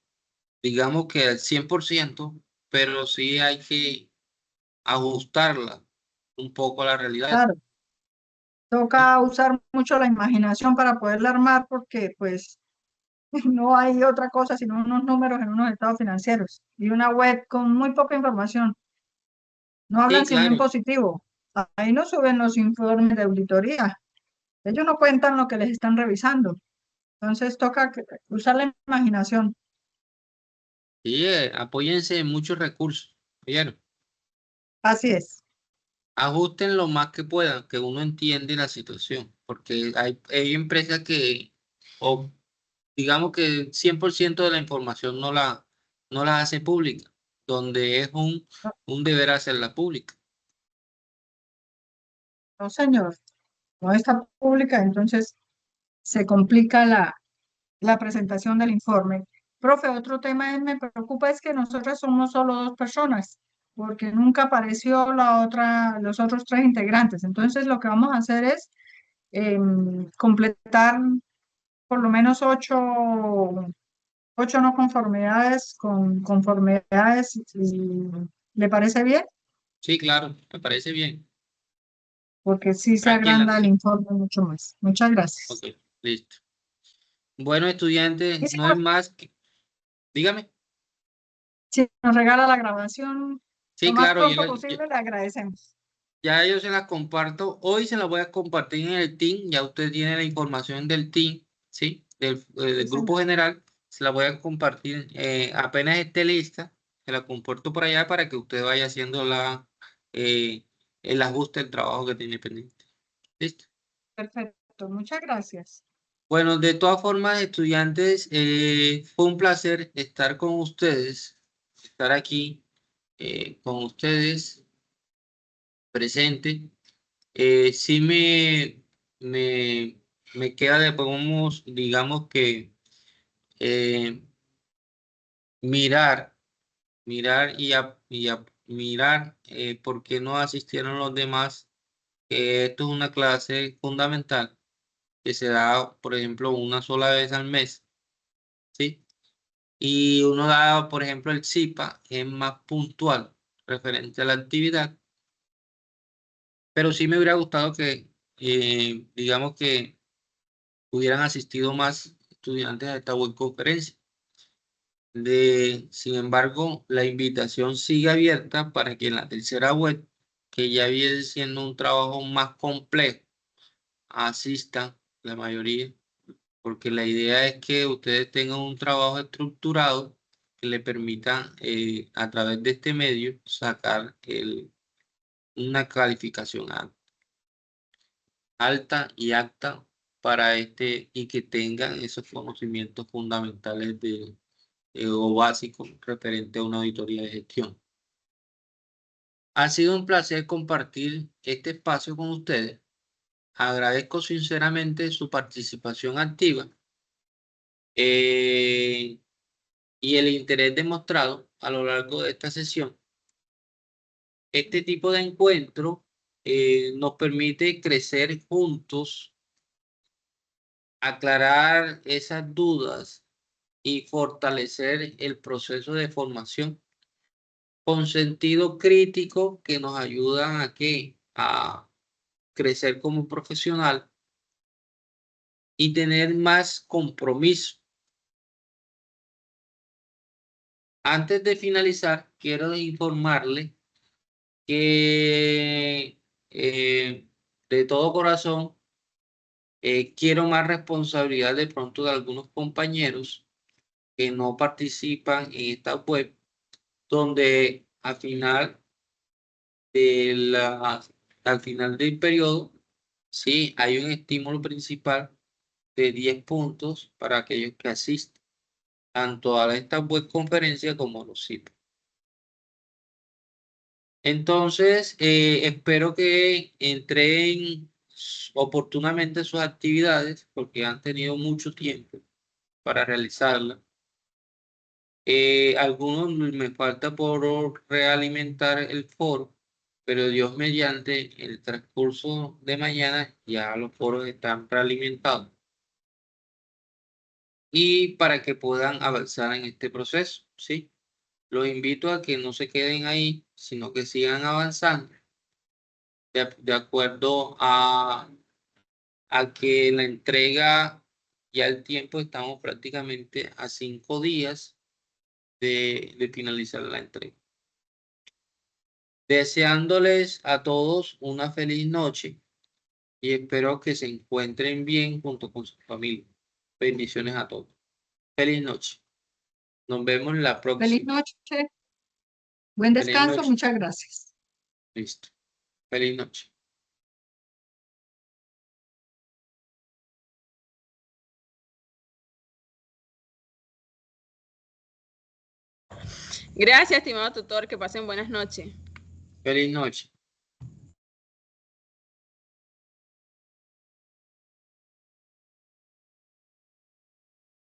digamos que al 100%, pero sí hay que ajustarla un poco a la realidad. Claro, toca usar mucho la imaginación para poderla armar porque pues no hay otra cosa sino unos números en unos estados financieros y una web con muy poca información. No Sí, hablan sino en claro. positivo. Ahí no suben los informes de auditoría. Ellos no cuentan lo que les están revisando. Entonces toca usar la imaginación. Sí, apóyense en muchos recursos. ¿Oyeron? Así es. Ajusten lo más que puedan, que uno entiende la situación, porque hay empresas que, o digamos que el 100% de la información no la hace pública, donde es No, un deber hacerla pública. no, señor. No está pública, entonces se complica la presentación del informe. Profe, otro tema que me preocupa es que nosotros somos solo 2 personas, porque nunca apareció los otros 3 integrantes. Entonces, lo que vamos a hacer es completar por lo menos 8 no conformidades con conformidades. ¿Le parece bien? Sí, claro, me parece bien. Porque sí se Tranquila. agranda el informe mucho más. Muchas gracias. Ok, listo. Bueno, estudiantes, Y si no es más que... Dígame. nos regala la grabación lo Sí, más claro, pronto posible, le agradecemos. ya yo se las comparto. Hoy se las voy a compartir en el team. Ya usted tiene la información del team, ¿sí? Del Sí, grupo señor. general. Se la voy a compartir apenas esté lista. Se la comparto por allá para que usted vaya haciendo el ajuste del trabajo que tiene pendiente. ¿Listo? Perfecto, muchas gracias. Bueno, de todas formas, estudiantes, fue un placer estar con ustedes, estar aquí con ustedes presente. Sí me, me queda de, digamos que eh, mirar, mirar por qué no asistieron los demás. Esto es una clase fundamental que se da, por ejemplo, una sola vez al mes, ¿sí? Y uno da, por ejemplo, el CIPA, es más puntual referente a la actividad, pero sí me hubiera gustado que, digamos que hubieran asistido más estudiantes a esta web conferencia. Sin embargo, la invitación sigue abierta para que en la tercera web, que ya viene siendo un trabajo más complejo, asistan la mayoría, porque la idea es que ustedes tengan un trabajo estructurado que le permita a través de este medio sacar una calificación alta y apta para y que tengan esos conocimientos fundamentales o básicos referente a una auditoría de gestión. Ha sido un placer compartir este espacio con ustedes. Agradezco sinceramente su participación activa y el interés demostrado a lo largo de esta sesión. Este tipo de encuentro nos permite crecer juntos, aclarar esas dudas y fortalecer el proceso de formación con sentido crítico que nos ayudan a crecer como profesional y tener más compromiso. Antes de finalizar, quiero informarle que de todo corazón quiero más responsabilidad de pronto de algunos compañeros que no participan en esta web, donde de la, al final del periodo, sí, hay un estímulo principal de 10 puntos para aquellos que asisten, tanto a esta web conferencia como a los CIP. Entonces, espero que entren oportunamente sus actividades, porque han tenido mucho tiempo para realizarlas. Algunos me falta por realimentar el foro, pero Dios mediante el transcurso de mañana ya los foros están realimentados y para que puedan avanzar en este proceso, ¿sí? Los invito a que no se queden ahí, sino que sigan avanzando de acuerdo a que la entrega, ya el tiempo, estamos prácticamente a 5 días de finalizar la entrega. Deseándoles a todos una feliz noche y espero que se encuentren bien junto con su familia. Bendiciones a todos. Feliz noche. Nos vemos la Feliz próxima. noche, buen Feliz descanso, noche. muchas gracias. Listo. Feliz noche. Gracias, estimado tutor, que pasen buenas noches. Feliz noche.